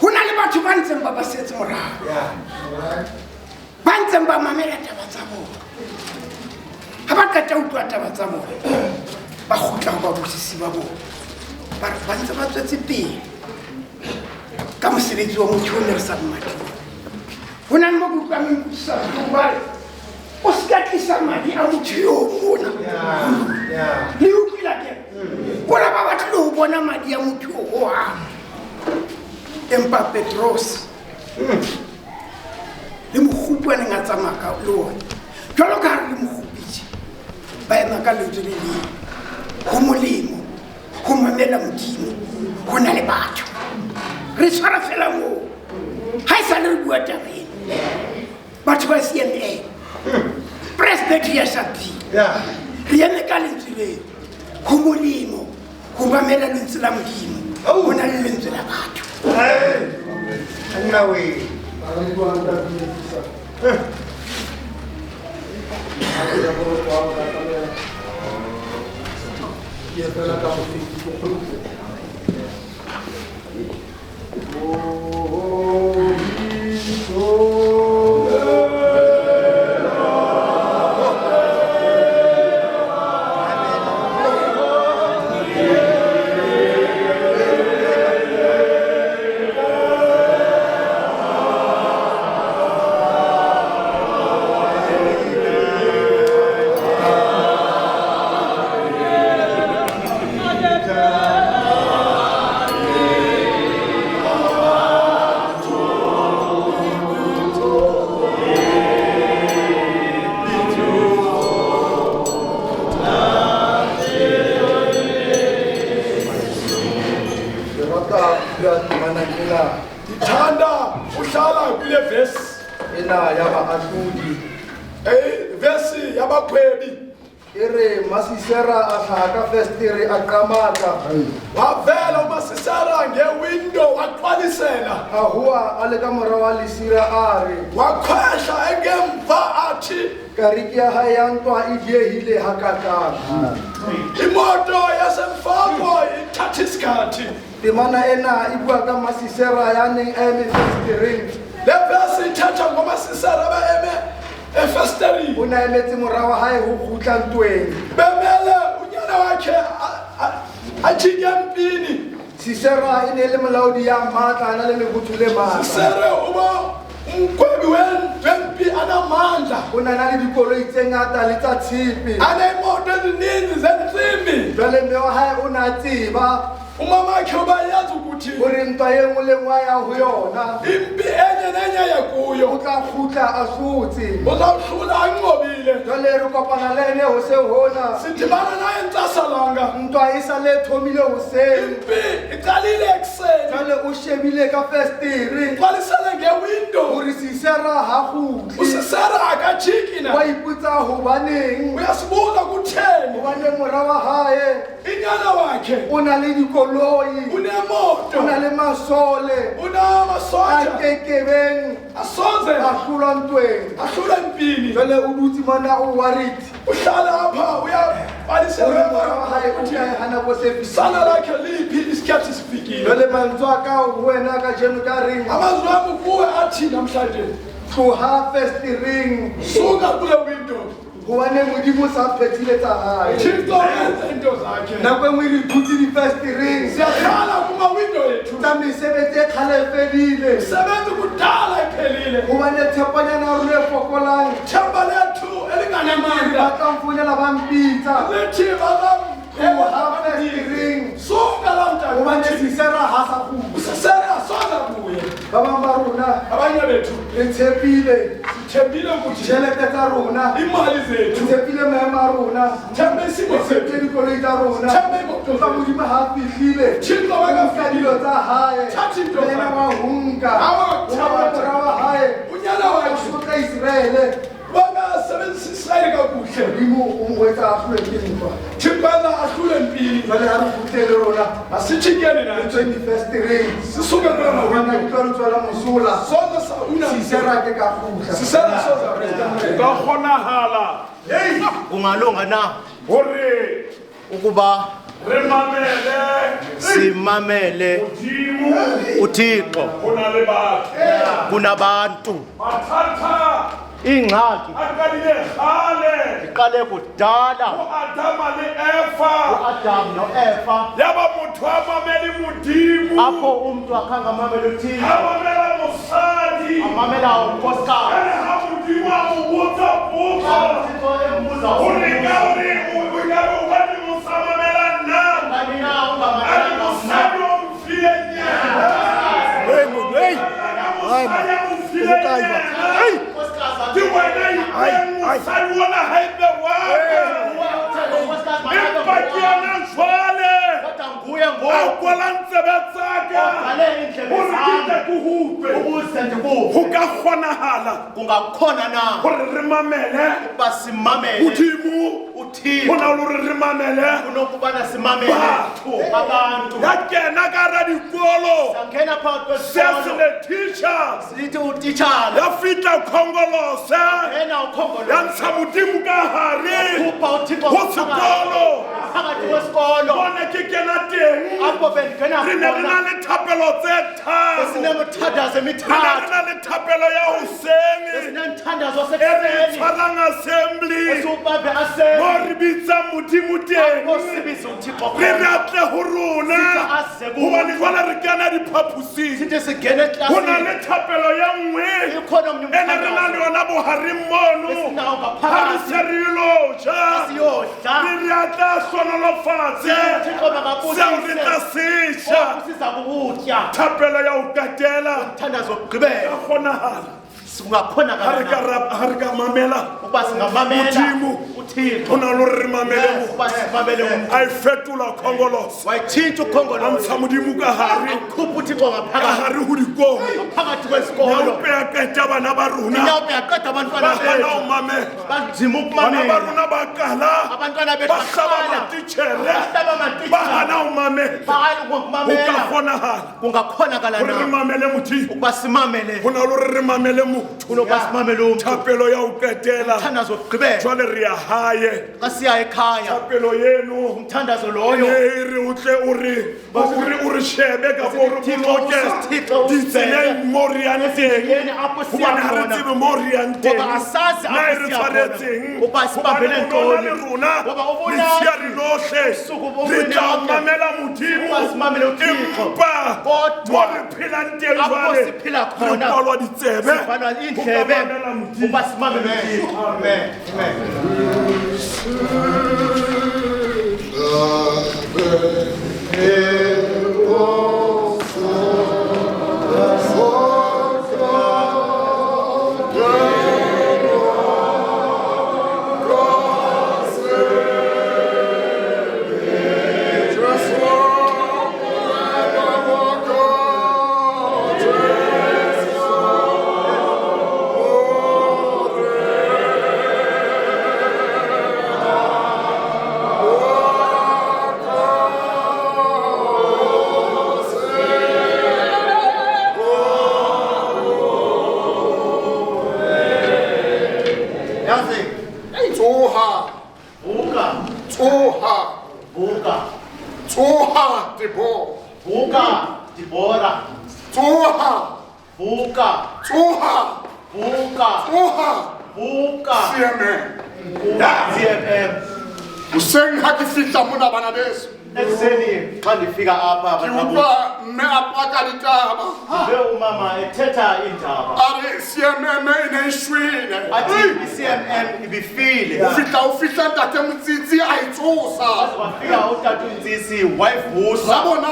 hona le batho ba ntseng ba setse morao ba ntseng ba mamela taba tsa bona ha ba ka utlwa taba tsa bona ba khutla ba bosisi ba bona ba ntse ba tswetse pele ka mosebetsi wa motho o ne re sa mmati ho na le mo go tsameng sa ba o ska tlisa madi a motho yo mona le utlwila ke bona ba batla ho bona madi a motho o ha empa Petros le mohupu a neng a tsamaka le ona jwalo ka re le mohupitse ba ema ka lentswe le leng ho molemo ho mamela Modimo ho na le batho re tshwara fela moo ha e sa le re bua tabeng batho ba CMA Presbytery ya Shabi re eme ka lentswe leng ho molemo ho mamela lentswe la Modimo ho na le lentswe la batho Karikia hayantwa idiyehile hakakana imoto yasemfako ithathisikhathi dimana ena ibua ka masisera yane eme festiring le verse ithatha ngomasisera ba eme festiring una emetse morawa hae ho khutla ntweng bemele unyana wakhe ajike mpini sisera ine le molaodi ya matla ana le lebuthule matla sisera uba umkwebi wempi anamandla una le dikoloi tse ngata le tsa tshipi anemoto ezininzi zentsimbi jwale mme wa hae una tseba umama wakhe uba yazi ukuthi ukuthi uri ntwa e nngwe le nngwe ya ho yona impi enye nenye ya o kuyo tla kgutla a hlotse o tla hlula a nqobile jwale re kopana le ene hoseng hona sidibana naye ntsasalanga ntwa e sa le thomile hoseng impi iqalile ekuseni jwale o shebile ka festere qalisele ngewindo hore sisera ha kgutle usisera akajiki wa na ipotsa hobaneng uyasibuza kutheni hobane mora wa hae inyana wakhe o na le dikoloi unemoto o na le masole a unamasoja kekebeng asoze a hlolwa ntweng ahlule empini jwale o dutse mona o worried uhlala apha hore mora wa hae o kae ha nako se sana fisile lakhe liphi isikhathi sifikile jwale mantswe a ka ho wena ka jeno ka reng amazwi ami kuwe athi namhlanje tloha festereng suka kule window hobane modimo sa phethile tsa hae thixo yenze into zakhe nako e nngwe re dutse difestereng siyahlala kumawindo ethu tsa mesebetsi e kgale e fedile sebenzi kudala iphelile hobane tshepanyana ya rona e fokolang themba lethu ba elinganamandla tla mfonela ba mpitsa lithi tloha festereng suka hobane lamntana sisera ha sa kgutla usisere asoza buye ba bang ba rona abanye bethu re tshepile sithembile ukuthi tjhelete tsa rona imali re zethu tshepile maemo a rona thembe isimo re tshepile sethu dikoloi tsa rona thembe imoto tsa zethu modimo ha a fihlile thixo ka wakafika dilo tsa hae Thathi into le yena zakhe. wa ho nka Hawa hobane kuthatha. mora wa hae unyana o wakhe sotla Israele bangasebenzisa isirayeli kakuhle modimo o mo etsa a hlole ke ntwa thibana ahlule empini jwale ha re kgutlele rona asijikeni re nathi tsweng difestereng sisuke kula gobana mawindo di tlo re tswela mosola soze sauna sisera ke ka kgutla sisela soza ka kgonahala kungalunga na hore ukuba re mamele simamele modimo uThixo go na le batho kunabantu mathata ingxaki a qadile kgale iqale kudala go adama le efa uAdam noEva yaba motho a mamele modimo apho umntu akhanga mamele a uThixo mamela mosadi amamela unkosikazi ene ga modimo a mo botsa potso uThixo embuza o leka ore okabe o bane mosa mamela nna kanina a ungamamela re mosadi o mfile nyena mosadi a mo mfile nyena ke wena ipeng mosadi ona ga ebe waka empa ke yana jwale a kwala ntsebe tsaka gore ke tle ke hupe go ka kgonagala kungakhona na gore re mamele ukuba simamele modimo uThixo go na le gore re mamele kunokubana simamele batho abantu ya kena ka ra dikolo sangena phakathi se se le teacher sithi utitshala ya fitla khongolose yena ukhongolo ya ntsha modimo ka gare upha uThixo go sekolo phakathi kwesikolo bone ke kena teng apho bendingena re ne re na le thapelo tse tharo sinemithandazo re ne re emithathu na le thapelo ya hoseng sinemithandazo e re wasekuseni tshwarang assembly esiwubambe mo aseni re bitsang modimo teng apho sibiza uThixo re khona ratle go rona aze kuwe. gobane jwale re kana diphaposing sithi singene go na le eklasini thapelo ya nngwe ikhona omnye ene re na le yona bogareng mono esinawo ga re ngaphakathi se re iloja siyodla re re atla sonolofatse uThixo seo re tla seja siza kukutya thapelo ya go katela umthandazo ka wokugqibela kgonagala kungakhona ga re ka mamela ukuba singamamela Modimo uThixo go na le gore re mamele mo ukuba simamele umntu a e fetola khongolosa wayitshintsha a ukhongolo ntsha modimo ka gare akhupha uThixo ka ngaphakathi gare go dikolo phakathi kwesikolo yaope ya keta bana ba rona inyawupe yaqeda abantwana ba gana bethu o mamela banzima bana ba ukumamela rona ba kala abantwana bethu ba hlaba baqala matitšhere bahlaba ba matitsha gana o mamela baqala go ka ukumamela kgonagala kungakhonakala gore re na mamele modimo ukuba simamele go na le gore re mamele motho kunokuba simamele umntu thapelo ya go ketela umthandazo wokugqibela jwale re ya gae xa siya ekhaya thapelo yeno umthandazo e loyo re o tle o re shebe ka bo re boloke Thixo, ditseleng mo re yang teng yena apho siya gobane ga re khona tsebe mo re yang teng ngoba asazi na e apho re siya tshwaretseng khona ngoba sibambele gobane le ntoni rona ngoba ubona letshia lotlhe usuku re bobone tla bonke. mamela modimo Ukuba simamele uThixo. empa Kodwa, mo re phelang teng apho jwale siphila re khona, kwalwa ditsebe sivalwa go ka indlebe mamela modimo ukuba simamele uThixo amen amen Tsoha. Vuka. Tsoha. Vuka. Tsoha, Debo. Vuka. Dibora. Tsoha. Vuka. Tsoha. Vuka. Tsoha. Vuka. CMM. CMM. Useng ha ke fihla mona bana beso. Ekuseni xa ndifika apha Ke utlwa mme a paka ditaba. Ve umama ethetha indaba. Are CMM e ne e shwele. Athi i-CMM ibifile. O fihla ntate Motsitsi a e tsosa. Wafika utata uNtsisi wayivusa. Sabona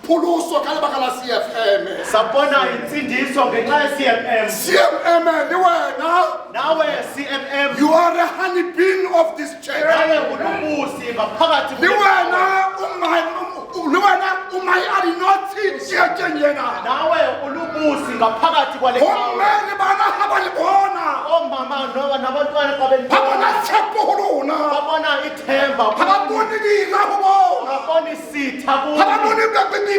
pholoso ka lebaka la CFM. Sabona intsindiso ngenxa ye-CMM. CMM le wena. Nawe CMM. You are a honey bean of this church. Nawe ulubusi ngaphakathi Le wena umayi alinothi tshekeng yena. Nawe ulubusi ngaphakathi kwale Homme le bana ha ba le bona. omama nabantwana xa Ha bona tshepo ho lona. babona ithemba Ha ba bone dira ho bona. ababona isitha Ha ba bone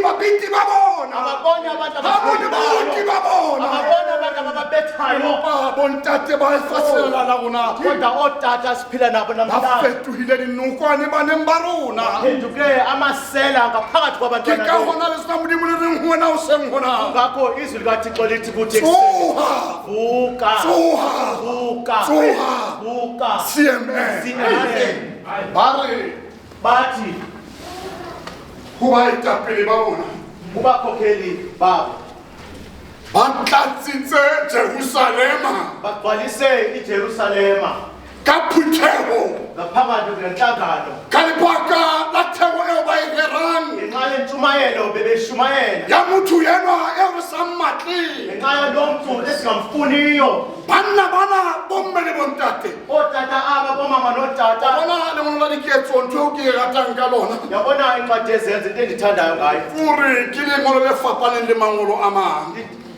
babiti ba bona. ababona abantu Ha bone baoki ba bona. ababona abantu ababethayo Ba bontate ba fasela la rona. kodwa ootata siphila nabo Ba namhlanje fetohile dinokwane baneng ba rona. phenduke amasela ngaphakathi Ke kwabantwana ka bethu. hona le sena modimo le reng ho wena o seng hona. ngakho izwi likathixo lithi kuthi Tsoha. vuka Tsoha. vuka Tsoha. vuka CMM. CMM. Ba re bathi ho baetapele ba bona. kubakhokheli babo Ba tlatsitse Jerusalema bagcwalise iJerusalema ka phutheho. ngaphakathi kwenhlangano Ka lebaka la theho eo ba e rerang. ngenxa yentshumayelo bebeshumayela Ya motho yenwa eo re sa mmatleng. ngenxa yalo mntu esingamfuniyo Banna bana bomme le bontate. ootata aba bomama nootata Bona lengolo la diketso ntho eo ke e ratang ka lona. yabona incwadi ezenza into endithandayo ngayo Ore ke lengolo le fapaneng le mangolo a mang.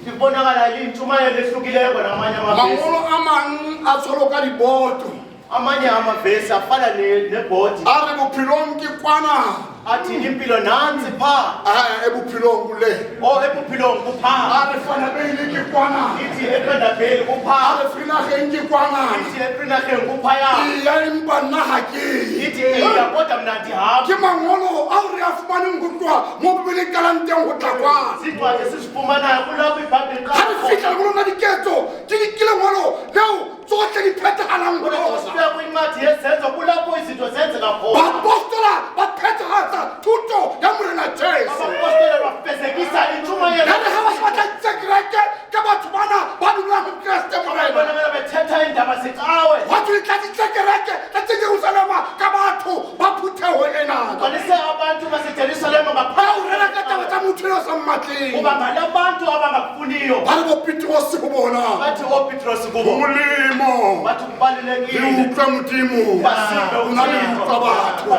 ibonakala liyintshumayelo ehlukileko namanye amavesi Mangolo a mang a tshwaro ka diboto. amanye amavesi afana nebhodi A re bophelong ke kwana. athi impilo nantsi phaa Ebophelong kule. ebuphilong kuphaa A re fanabele ke kwana. ithi eqendabheli A kuphaa re finageng ke kwana. ithi eprinakeng kuphaya Iya empa nna ha ke. ithi iya kodwa mna ndihamba Ke mangolo ao re a fumaneng ho tloha mo Bibeleng ka lang teng ho tla kwana. zincwadi esizifumanayo kulapho ibhayibhile Ha re fihla lebolong la diketso ke lengolo leo tsohle di phethahalang ho lona. sifika kwincwadi yezenzo kulapho izinto zenzeka khona Baapostola ba phethahatsa thuto ya morena Jesu. abapostoli bafezekisa intshumayelo Jwale ha ba se batla kereke ka batho bana ba dulang ho Kreste morena. bonakala bethetha iindaba zicawe Batho di tlatsitse kereke tsa Jerusalema ka batho ba phutheho ena. gcwalise abantu basejerusalema Ba ngaphaa o rera ka taba tsa motho eo sa mmatleng. kuba ngalabantu abangakufuniyo Ba re boPetrose ho bona. bathi oopetrosi Ho kubo molemo. bathi Le kubalulekile utlwa Modimo. basibe O na le utlwa batho.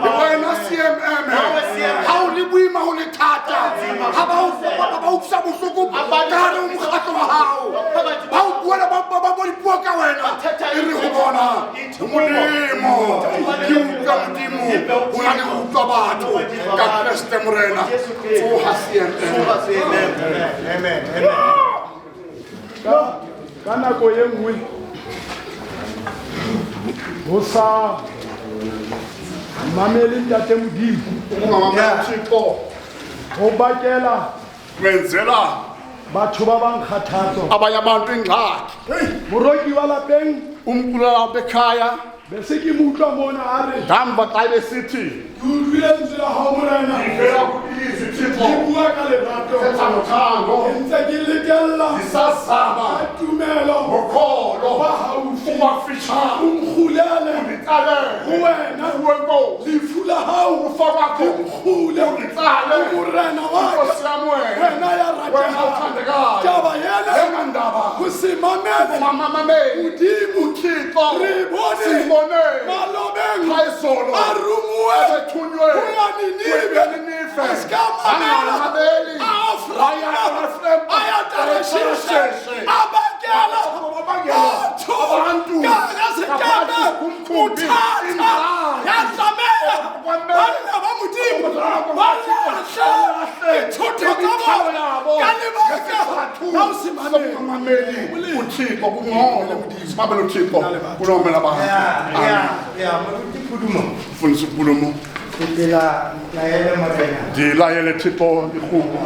Le wena CMM. Ha o le boima ho le thata. Ha ba o utlwisa bohloko ka hare ho mokgatlo wa hao. Ba o buela ba bua dipuo ka wena. E re ho bona. Ho molemo. Ke utlwa Modimo. O na le utlwa batho. Ka Kreste morena. Tsoha CMM. ka nako ye nngwe ho sa mamele ntate Modimo Ungawamela Thixo. ho bakela Wenzela batho ba bang kgathatso abanye abantu ingxaki. moroki wa lapeng Umkhulula bekhaya. bese ke mo utlwa mona a re Ndamva xa besithi ke utlwile lentswe la hao morena ivela kuilizwi ke Thixo. bua ka lerato Thetha ngothando. ke ntse ke letella Ndisazama ka tumelo ngokholo ba haufi ubafitshane. o nkgulele Unditsalele ho wena kuwe Nkosi. lefu la hao Ukufa kwakho nkgule unditsale. morena wa ka Nkosi yami wena. wena ya Wena ratega uthandekayo. taba yena Yena ndaba. ho se mamele Mamamameli. Modimo uThixo. re bone Sibone. malobeng Phayizolo. a rumuwe Abethunywe. ho ya Ninive Ninive. asikamamela Angamameli. a-Afrika ayatarashishe abakela batho Abantu. kayasekeme uthatha yahlameya banna ba Modimo balahla ithutho tsa bona ka lebaka la ho se Ungamameli uThixo kungcono. Simamele uThixo kunomela abantu. Fundisa ukukhuluma. Ndilayele Thixo ihubo.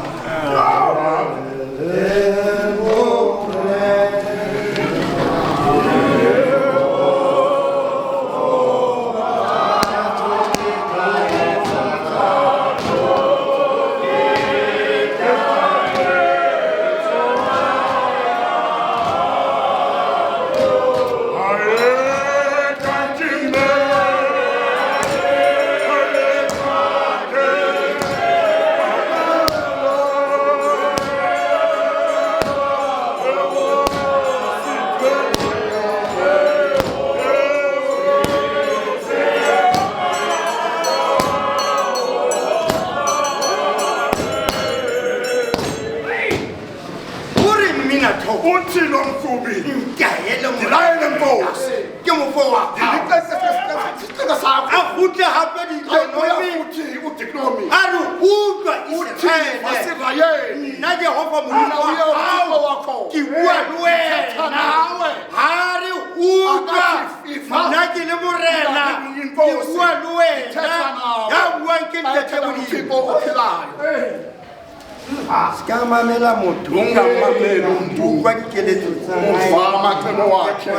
Mamela moto ungamameli umuntu kwa dikeletso tsa uvama amacebo wakhe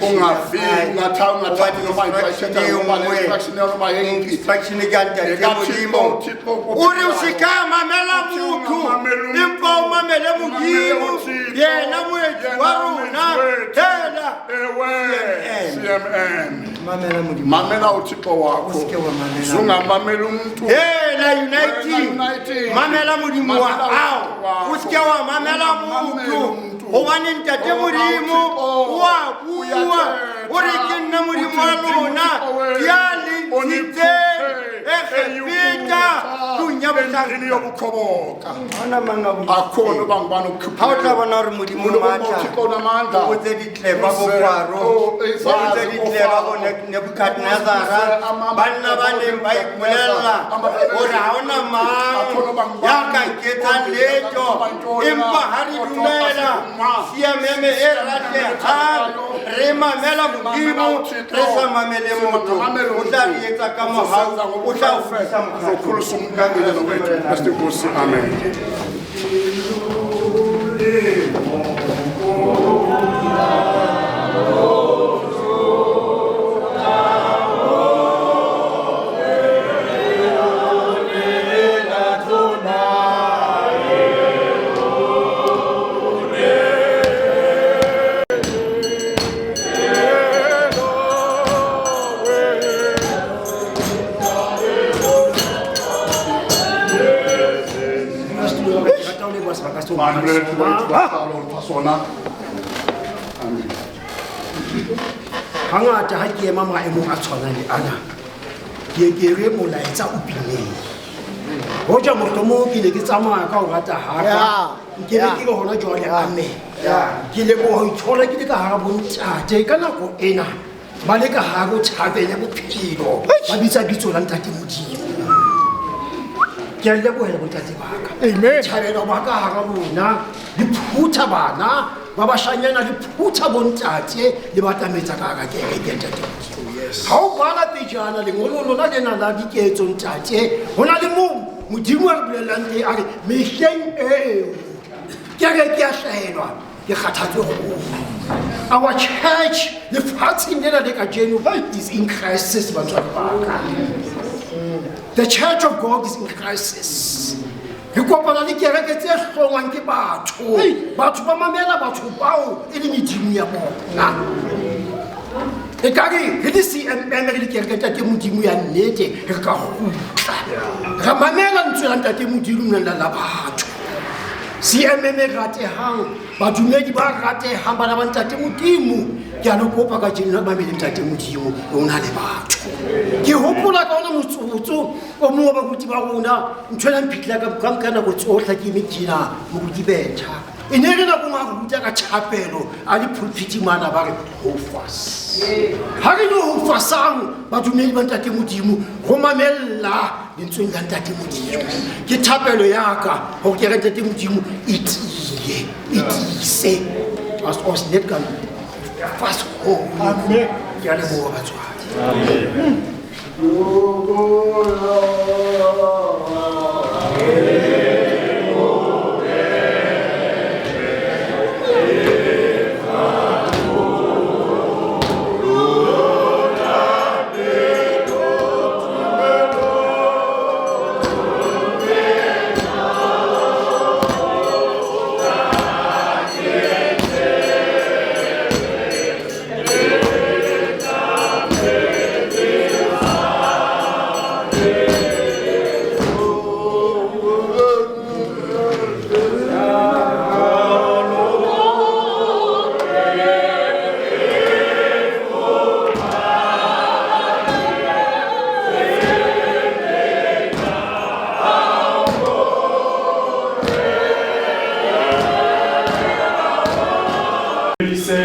ungafiki ungathathi noma instruction ekanti modimo uri usikama mamela muntu impo mamele mudimu yena mwethi waruna tela CMN mamela uThixo wakho ungamameli umuntu yena united mamela mudimu wa uske wa mamela muntu obane ntate modimo wa bua ore ke nna modimo wa lona ya lintite ekhepita kunya botang yobukhoboka ona mangabu akhono bangibana ukukhipha ha utla bona ore modimo matla o tse ditleba go kwaro o tse ditleba go Nebukadnezar banna ba neng ba ipolela ore ha ona mang ya ka ketsa leto empa ha re dumela CMM e rate ha re mamela modimo re sa mamele motho o tla re etsa ka mohau o tla o fisa zokhulusa umkangile nokwethu Nkosi amen. Hangata ha ke ema maemong a tshwanang le ana ke re molaetsa o pileng hoja motho mo ke le ke tsamaya ka o rata haka ke le ke hona jwale ame ke le go ithola ke le ka hara bontate ka nako ena ba le ka hara tshabela bophelo ba bitsa bitso la ntate modimo ke a lebohela bontate ba ka amen tshabela ba ka hara bona di phutha bana ba ba shanyana di phutha bontate le batametsa ka ga ke ntate ha o bala pejana le ngolo lona le na la diketso ntate hona le mo modimo a bolelang ke a re mehleng eo ke re ke a hlaelwa ke kgathatswe go our church le fatsing lena le ka jeno is in crisis batswadi ba ka. The Church of God is in crisis. Ke kopana le kereke tse hlongwang ke batho ba mamela batho bao e le medimo ya bona e kare re le CMN re le kereke tsa ke modimo ya nnete re ka gutla ra mamela ntse la ntate modimo nna la batho CMN e ratehang badumedi ba ratehang bana ba ntate modimo ke a le kopa ka jeno ba mamele ntate modimo o na le batho ke hopola ka ona motsotso o mongwe ba ruti ba rona ntshwela mpitla ka nako tsohle ke mekina mo go di betha e ne re nako nga ruta ka chapelo a le pulpiti mana ba re hofas ha re no hofasang ba dumedi ba ntate modimo go mamella lentsweng la ntate modimo ke chapelo ya ka go ke re ntate modimo itile itise as os net kan fast home amen ya le bo batswadi amen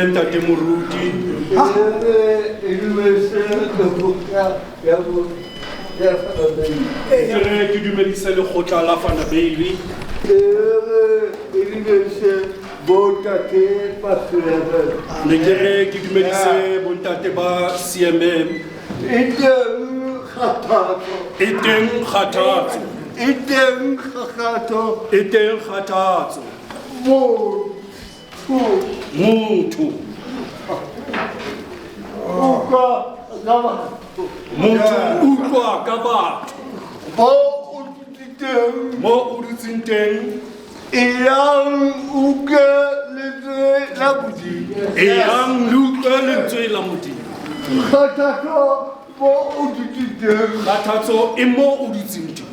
Ntate Moruti ke dumedise lekgotla la Fana Bailey ne ke re ke dumedise bontate ba CMM e teng kgathatso motho utlwa ka batho mo o dutseng teng e yang utlwe lentswe la modimo kgathatso e mo o dutseng teng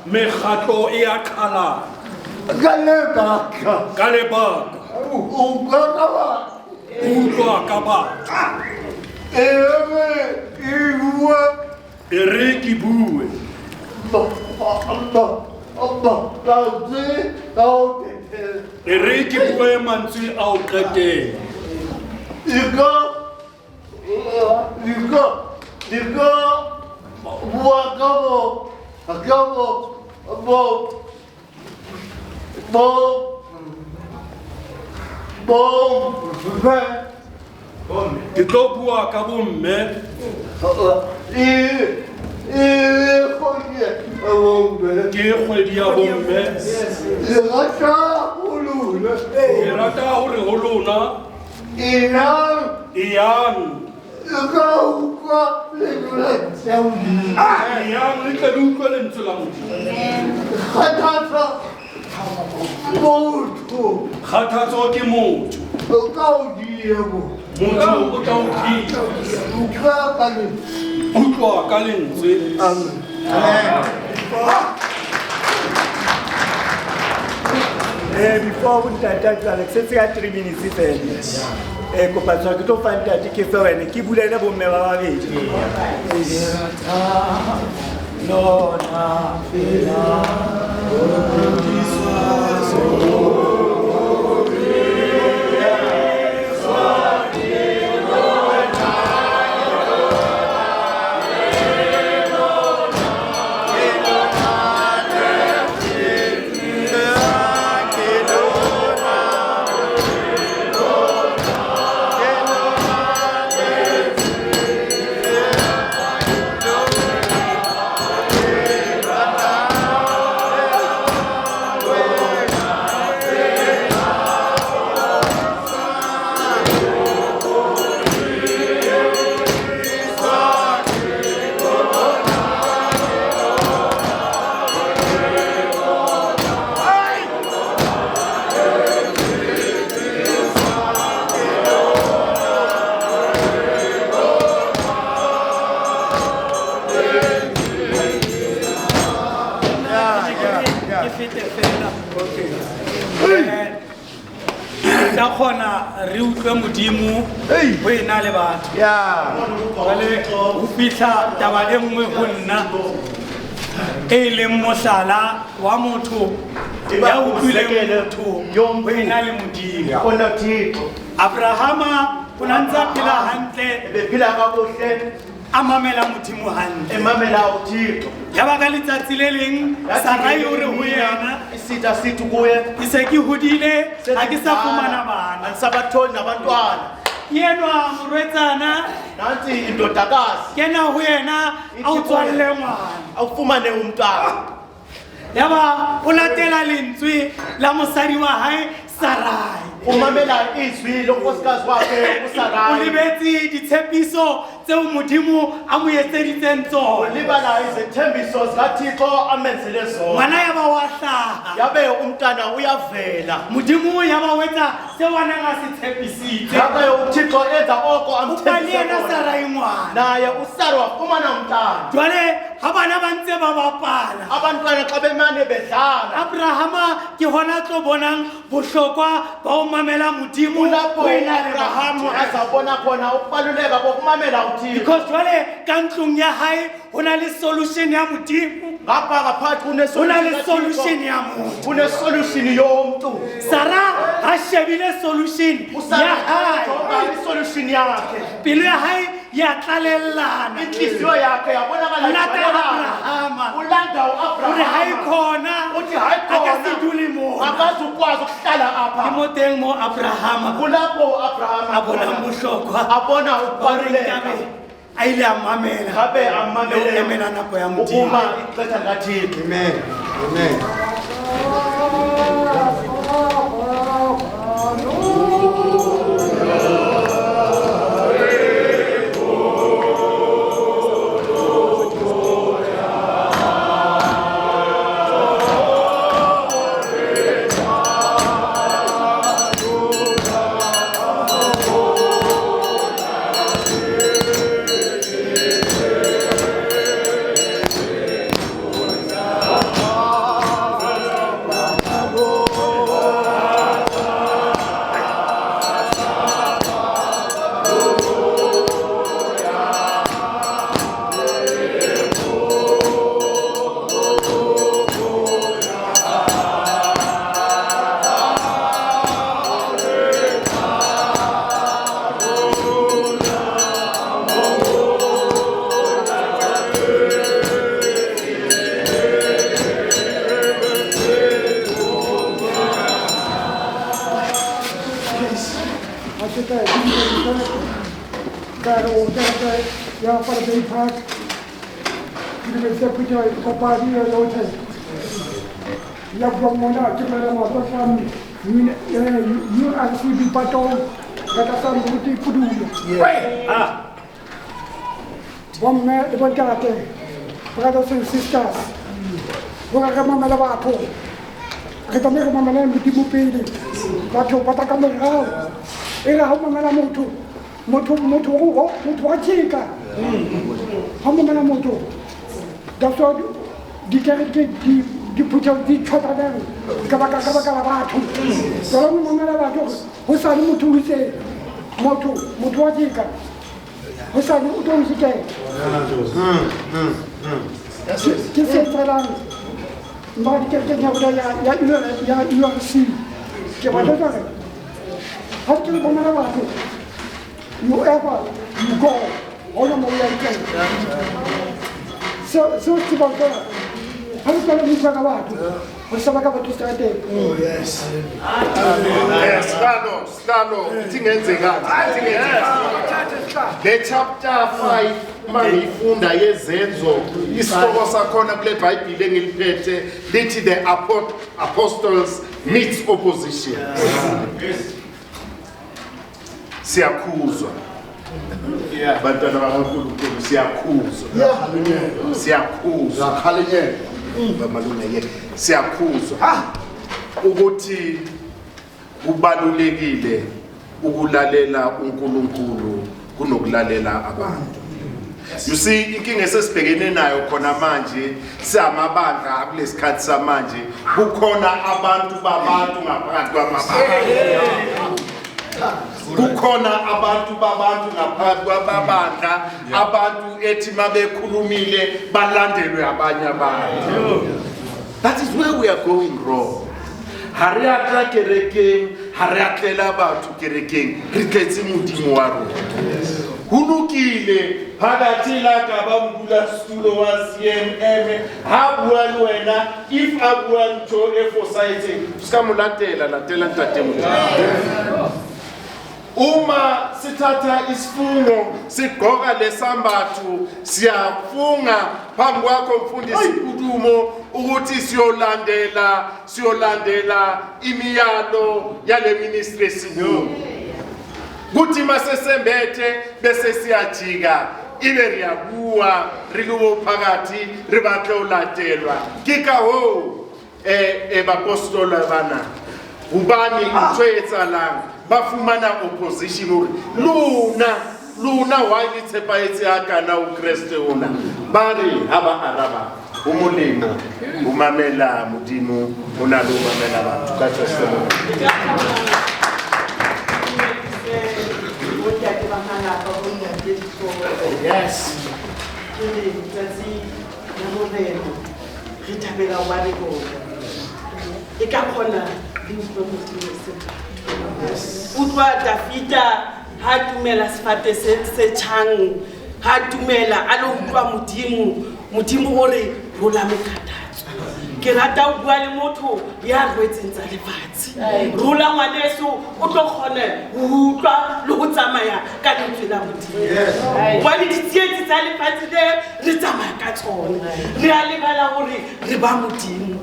mekgatlo e a khalana ka lebaka utlwa ka batho e re ke bue e re ke bue mantswe a o qetela ke tlo bua ka bomme ke kgwedi ya bomme ke rata hore ho lona e yang le tle le utlwe lentswe la modimo kgathatso ke motho motho o tla o dira utlwa ka lentswe before bontate tsale ke setse ka 3 minutes fela kopa tswa ke tlo fa ntate ke fe wena ke bulele bomme ba babedi lona fela re utlwe modimo ho ena le batho jale ho fihla taba e nngwe ho nna e leng mohlala wa motho ya utlwileng motho ho ena le Modimo. Ona Thixo. Abrahama o ne a ntse a phela hantle Ebephila kakuhle, a mamela Modimo hantle. emamela uThixo. Yaba ka letsatsi le leng Sarai o re ho yena, Isitha sithi kuye, ke se ke hodile ha ke sa fumana bana. andisabatholi nabantwana. Yenwa morwetsana Nansi indodakazi, kena ho yena a o tswalle ngwana. awufumane umntwana. Yaba o latela lentswe la mosadi wa hae Sarai. Umamela izwi lonkosikazi wakhe O uSarai. lebetse ditshepiso tseo Modimo a mo etseditseng tsona. Libala izithembiso zikaThixo amenzele zona. Ngwana yaba wa hlaha. Yabe umntwana uyavela. Modimo yaba wetsa seo a neng a se tshepisitse. Yabe uThixo enza oko O bale amthembise yena kona. Sarai ngwana. Naye uSara wafumana umntwana. Jwale ha bana ba ntse ba bapala, Abantwana xa bemane bedlala, Abrahama ke hona a tlo bonang bohlokwa ba ho mamela Modimo kulapho ho ena le uAbrahamu batho. azabona khona ukubaluleka kokumamela uThixo. Because jwale ka ntlong ya hae ho na le solution ya Modimo, Ngapha ngaphakathi ho na le solution ya motho. kune-solution yomntu. Sara ha shebile solution ya USara hae, ujonga i-solution yakhe. pelo ya hae ya tlalellana. Inhliziyo yakhe yabonakala Ulanda ijwayelana. Abrahama Ulanda ore ha u-Abrahama. ikhona Uthi hayi a ka se khona dule mona. akazukwazi ukuhlala Ke apha. mo teng mo Abrahama Kulapho a u-Abrahama bona khona bohlokwa abona hore ukubaluleka. nkabe a ile a mamela Ngabe le ho amamele emela nako ya Modimo. ukuma ixesha likaThixo. Amen. Amen. यहाँ पर विभाग से कुछ कपाली होते जब ब्रह्मणा chicken मतलब URCB patong katakan putih kudu bomnya depan kate brothers and sisters bukan kama malawato kita mereka mamala mti mupili watu pataka merao ila homa mala mutu wachika homa mala mutu daso dikereke di puja di chota dan kabaka watu kalau mamala watu husani mutu wise mutu wachika husani utu wise kise terang mbadi kerja ya URC ke wada kan harus mamala watu you ever you go all of my so tibaka harus kalau bisa kawat bersama kawat tu strate Oh yes. Skalo tingenzekani le chapter 5 mangifunda yezenzo isihloko sakhona kule Bible engiliphethe lithi the apostles meets opposition. Siyakhuzwa bantwana bakaNkulunkulu siyakhuzwa bamalungelo siyakhuzwa ukuthi kubalulekile ukulalela uNkulunkulu kunokulalela abantu. You see inkinga esesibhekene nayo khona manje samabandla kulesikhathi samanje kukhona abantu babantu ngaphakathi kwamabandla. kukhona abantu babantu ngaphansi kwababandla abantu ethi mabekhulumile balandelwe abanye abantu. That is where we are going wrong. Ha re atla kerekeng, ha re atlela batho kerekeng, re tletse modimo wa rona. Ho lokile phakathi la ka ba modulasetulo wa CMM ha bua le wena if a bua ntho e fosahetseng ska mo latela ntate modimo. Uma sithatha isifungo sigqoka lesambatho siyafunga phambi kwakho mfundisi Kudumo ukuthi siyolandela imiyalo yale ministry esikuyo. Kuthi masesembethe bese siyajika ibe riyabuwa riluwo phakathi ribatle ulatelwa kika ho bapostolo bana ubani ntwetsalang bafumana opposition uri luna why litsepaetse akana uKriste una bari haba araba umulimo umamela mudimo unalo umamela batho ka tseselo. Yes. Utwa Davida ha dumela sefate se tshang ha dumela a lo utlwa modimo hore rola mekathatso. Ke rata o bua le motho ya rwetseng tsa lefatshe. Rola ngwaneso o tlo kgone ho utlwa le ho tsamaya ka lentswe la modimo. Wa le ditsietsi tsa lefatshe le tsamaya ka tsona. Re a lebala hore re ba modimo.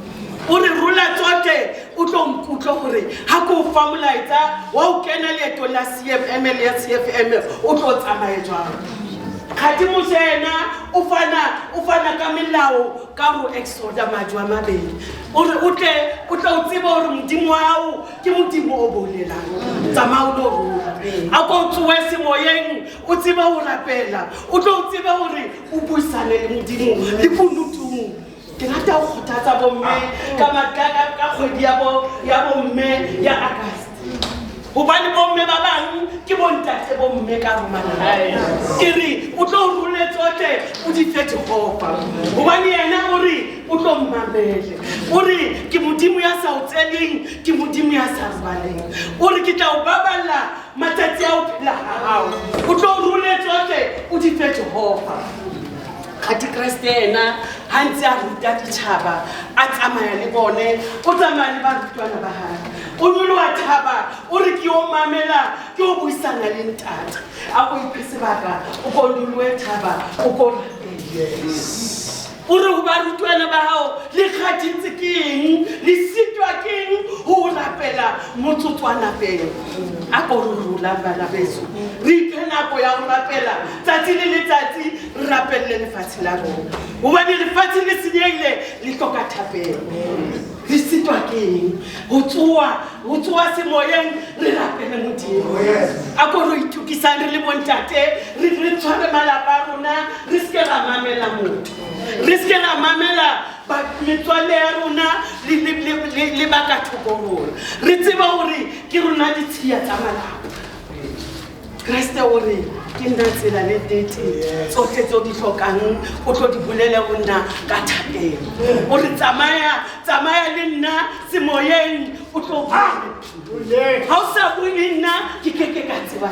Uri rula tsote o tlo mkutlo hore ha ko fa molaetsa wa o kena leeto la CFM le CFM o tlo tsamaya jwang. Khati mosena o fana ka melao ka ho exoda majwa mabedi. Uri o tlo tseba hore modimo wa hao ke modimo o bolelang. Tsamaya o lo rula. A ko tsuwe semoyeng o tseba ho rapela. O tlo tseba hore o buisane le modimo le kunutung. Ke rata o kgothatsa bomme ka makaka ka kgwedi ya bomme ya August. Hobane bomme ba bang ke bontate bomme ka romana. Ke re o tlo rule tsote o di fetse hopa. Hobane yena o re o tlo mmamele. O re ke modimo ya sa o tseleng, ke modimo ya sa ribaleng. O re ke tla o baballa matsatsi a o phela hao. O tlo rule tsote o di fetse hopa. Khati Kriste ena ha ntse a ruta ditjhaba a tsamaya le bone o tsamaya le barutwana ba hae o nolo wa thaba o re ke o mamela ke o buisana le ntata a go iphe sebaka o go nolwe thaba o go o re ho barutwana ba hao le kgathitse keng le sitwa keng ho rapela motsotswana pele a go rula bana beso re iphe nako ya ho rapela tsatsi le letsatsi re rapelle lefatshe la rona hobane lefatshe le senyehile le hloka thapelo re sitwa keng ho tsoa semoyeng re rapele modimo a go re itukisa re le bontate re tshware malapa a rona re se ra mamela motho re se ra mamela ba metswalle ya rona le ba ka thoko rona re tseba hore ke rona ditshia tsa malapa. Kriste o re ke nna tsela le tete tsohle tseo di hlokang o tlo di bolele ho nna ka thapelo o re tsamaya le nna semoyeng o tlo ha o sa bue le nna ke keke ka tseba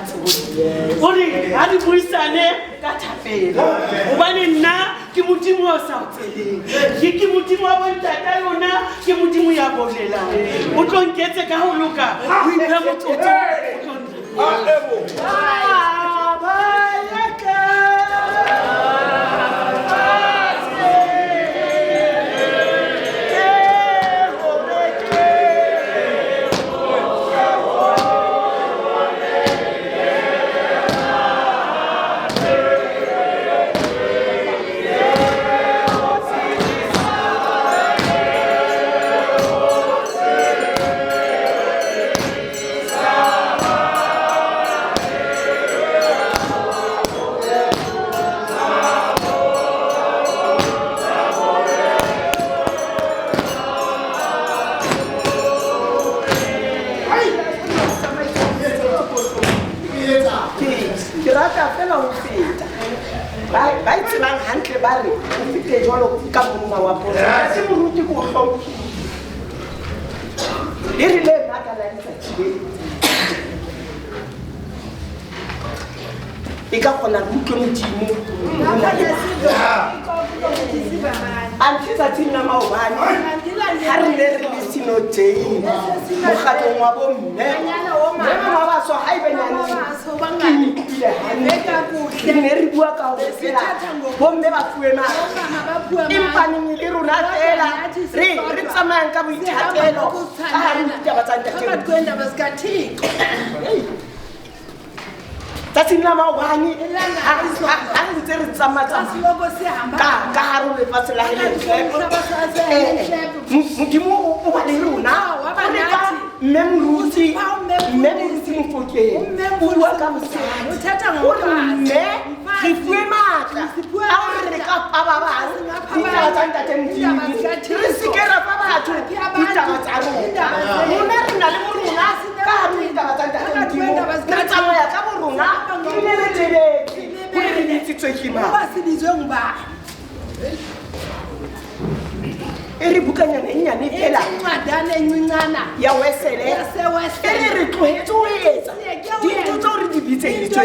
o re ha di buisane ka thapelo hobane nna ke modimo o sa o tseleng ke modimo wa bontate lona ke modimo ya bolelang o tlo nketse ka ho loka o iphe motsotso o tlo ke rata fela ho feta ba itsebang hantle ba re o fete jwalo ka monna wa bona se moruti ko hlomphi le rile nna ka la letsatsi e ka kgona go utlwe modimo antle tsatsing la maobane ga re ne re le senoteng mokgatlong wa bomme wa baswa ga e benyanekile ke ne re bua ka gore fela bomme ba fuwe maa empaneng le rona fela re tsamayang ka boithatelo ka ga re ditaba tsa ntateng tsatsing la maobane ga re ntse re tsamatsamaka gare o lefatshe la modimo o ba le rona reka mme moruti mofokeng o bua ka mosegore mme re fue maatla a gore re ka pa ba bang ditaba tsa ntate modimo re seke ra fa batho ditaba tsa rona re na le borona ka gare ditaba tsa ntate modimo re tsamaya ka borona ebile re lebetse gore re ditsitswe ke mang e re bukanyana e nyane fela ya wesele e re tlogetse o etsa dintho tseo re di bitseditswe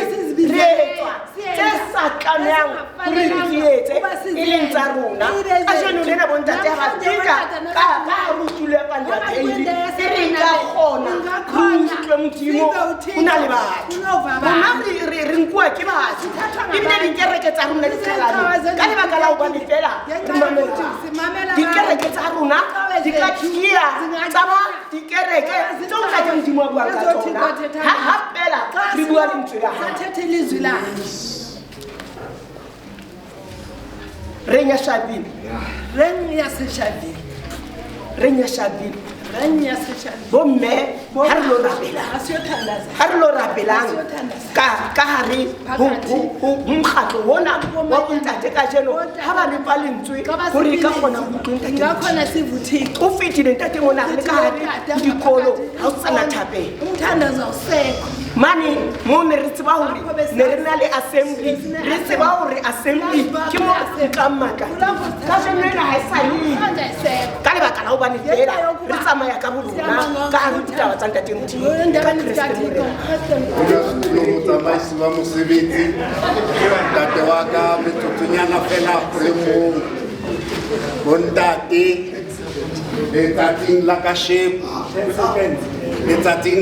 re etswa tse sa tlamehang gore re di etse e leng tsa rona a jano lena bontate ga tika ka rutule pandapeili e re ka kgona re utlwe modimo o na le batho rona re nkuwa ke batho ebile dikereke tsa rona di tsalane ka lebaka la gobane fela re mamela dikereke tsa rona di ka tia tsa ba dikereke tseo ka ke modimo a buang ka tsona ga fela re bua lentswe la reng ya shabile bomme ga re lo rapelang ka gare go mokgatlo ona wa bontate ka jeno ga ba lepa lentswe gore ka kgona go o fetile ntate ngona le ka gare dikolo ga o tsana thapela mane mo ne re tseba gore ne re na le assembly re tseba gore assembly ke mo ka mmaka ka jeno ena ga e sale ka lebaka la gobane fela re tsamaya ka borona ka gare ditaba tsa ntate modimo ka Kreste motsamaisi wa mosebetsi ntate wa ka metsotsonyana fela le moo bontate letsatsing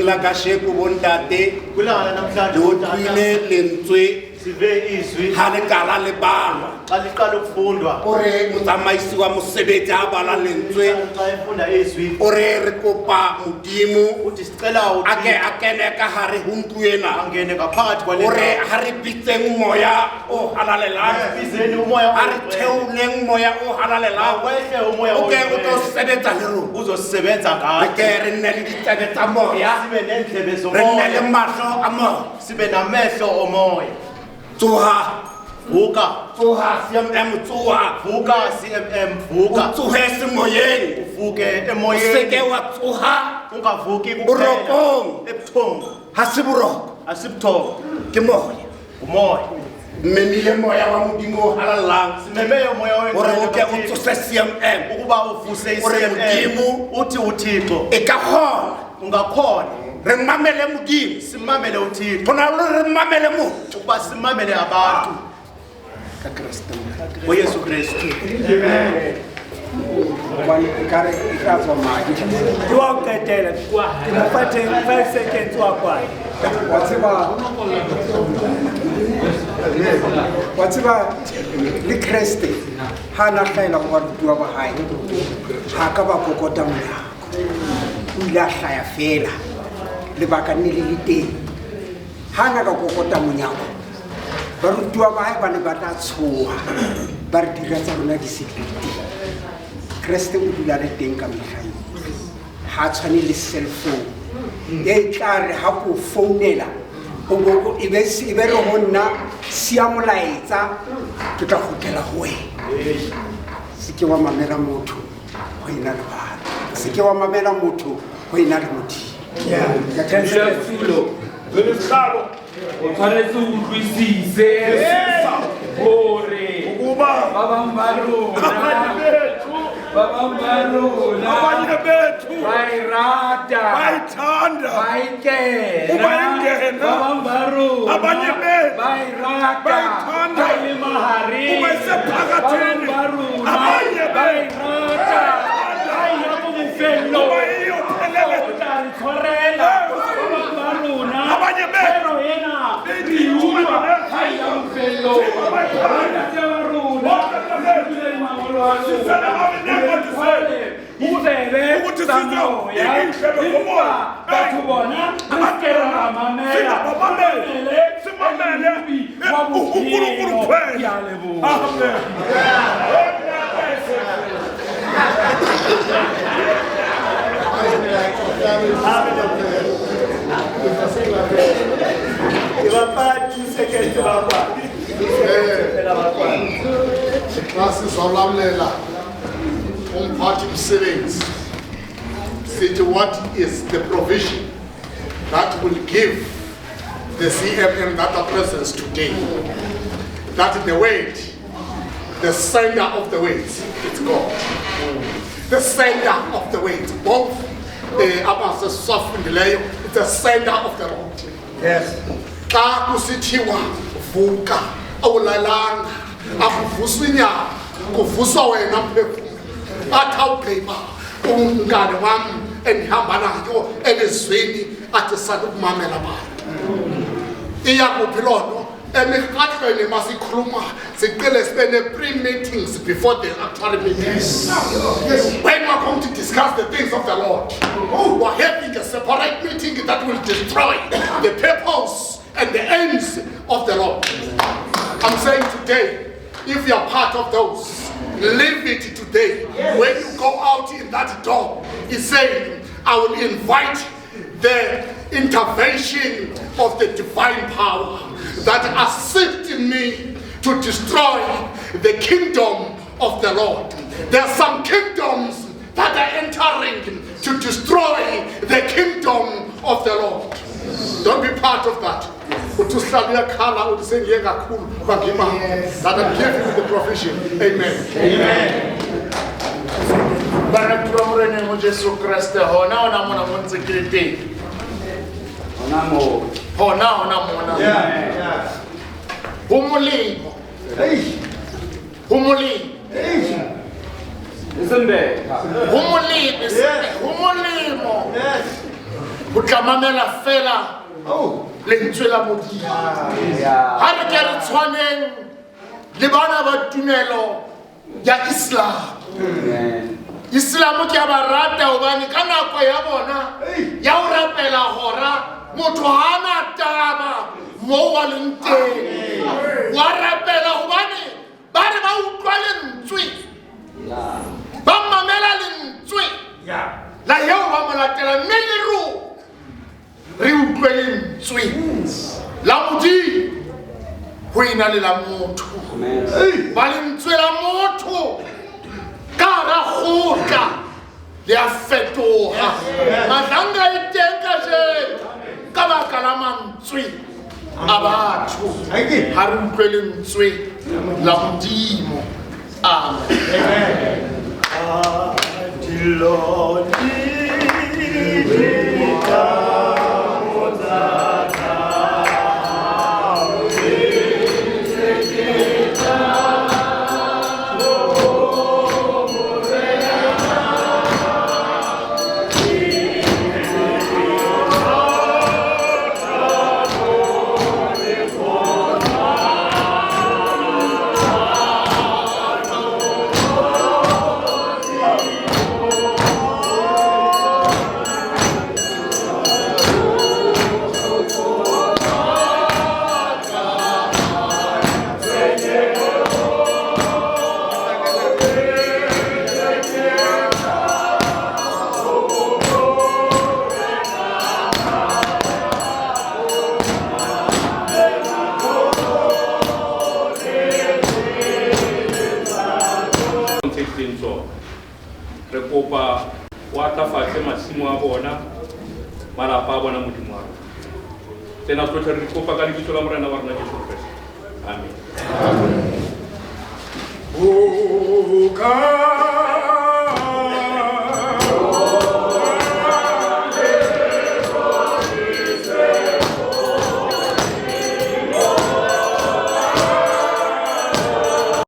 la kasheko bontate le utlwile lentswe ha le kala le balwa ore motsamaisi wa mosebetsi a bala lentswe ore re kopa modimo a kene ka gare ho ntlo ena ore ha re bitseng moya o halalelang a re theoleng moya o halalelang o ke o tlo sebetsa le rona ke re nne le ditsebe tsa moya re nne le mahlo a moya Tsoha CMM tsohe semoyeng seke wa tsoha borokong ha se boroko ke moya memile moya wa modimo halalang gore o ke o tsose CMM gore modimo e ka kgona re mamele modimo gona le re mamele motho simamele abantu ka Kriste o Yesu Kristu kare e tla tswa madi ke wa o qetela ke mo fathe 5 seconds wa kwa wa tseba le Kriste ha na hlaela go barutiwa ba hae ha ka ba kokota molako o ile a hlaya fela lebaka ne le teng ha na ka kokota monyako barutiwa ba hae ba ne ba tla tshoha ba re dira tsa rona di-security Kriste o dula le teng ka metlhae ha tshwane le cell phone e tla re ha ko founela e be re go nna sia molaetsa ke tla gotlela go wena se ke wa mamela motho go ena le bana se ke wa mamela motho go ena le modimo Zelesihlalo o tshwanetse o utlwisise hore ukuba ba bang ba rona abanye bethu bayirata bayithanda bayikela ubayingena ba bang ba rona abanye bethu bayirata bayithanda bayimahari ubasephakathini abanye bayirata bayiya kumufelo bayiyophelele tshwarela ba bang ba rona abanye bethu yena diuwa hayiya kumufelo bayirata ba rona ukuthi sizouya batho bona mamele uNkulunkulu kuphela. Amen. Sizolamulela umphathi msebenzi sithi what is the provision that will give the CMM that are present today, that the weight, the center of the weight, it's God. The center of the weight, both the soft and the layer, it's the center of the Lord. Yes. Ka kusithiwa vuka awulalanga akuvuswa inyama kuvuswa wena mphefumulo athi awugqiba umngane wami endihamba nayo elizweni athi salukumamela abantu iyakuphi loo nto emirhatlweni masikhuluma siqile sibe ne-pre-meetings before the actual meetings. When we're going to discuss the things of the Lord, we're having a separate meeting that will destroy the purpose and the ends of the Lord. I'm saying today, if you're part of those, leave it today. When you go out in that door, he's saying, I will invite the intervention of the divine power that assists me to destroy the kingdom of the Lord. There are some kingdoms that are entering to destroy the kingdom of the Lord. Don't be part of that. That I'm giving you the provision. Amen. Amen. Baratuwa murene mo Jesu Kriste hona ona mona mo ntsekete. Hona mona. Yeah. Humulimo. Humulimo. Isende humulimo. Butlamamela fela. Lentswe la modimo. Ha re ke re tshwaneng le bana ba tumelo ya Islam. Islam ke ba rata hobane ka nako ya bona ya ho rapela hora motho hana taba mo wa lenteng wa rapela hobane ba re ba utlwa lentswe ba mamela lentswe la yeo ba molatela mme le ro re utlwe lentswe la modimo ho ina le la motho ba lentswe la motho ka ra khotla le a fetoha madanga e teng ka je ka baka la mantswe a batho ha re utlwe lentswe la modimo. Amen. re kopa wa tlafatse masimo a bona malapa a bona modimo wa tena tsotlhe re kopa ka lebitso la morena wa rona Jesu Kreste. Amen. O ka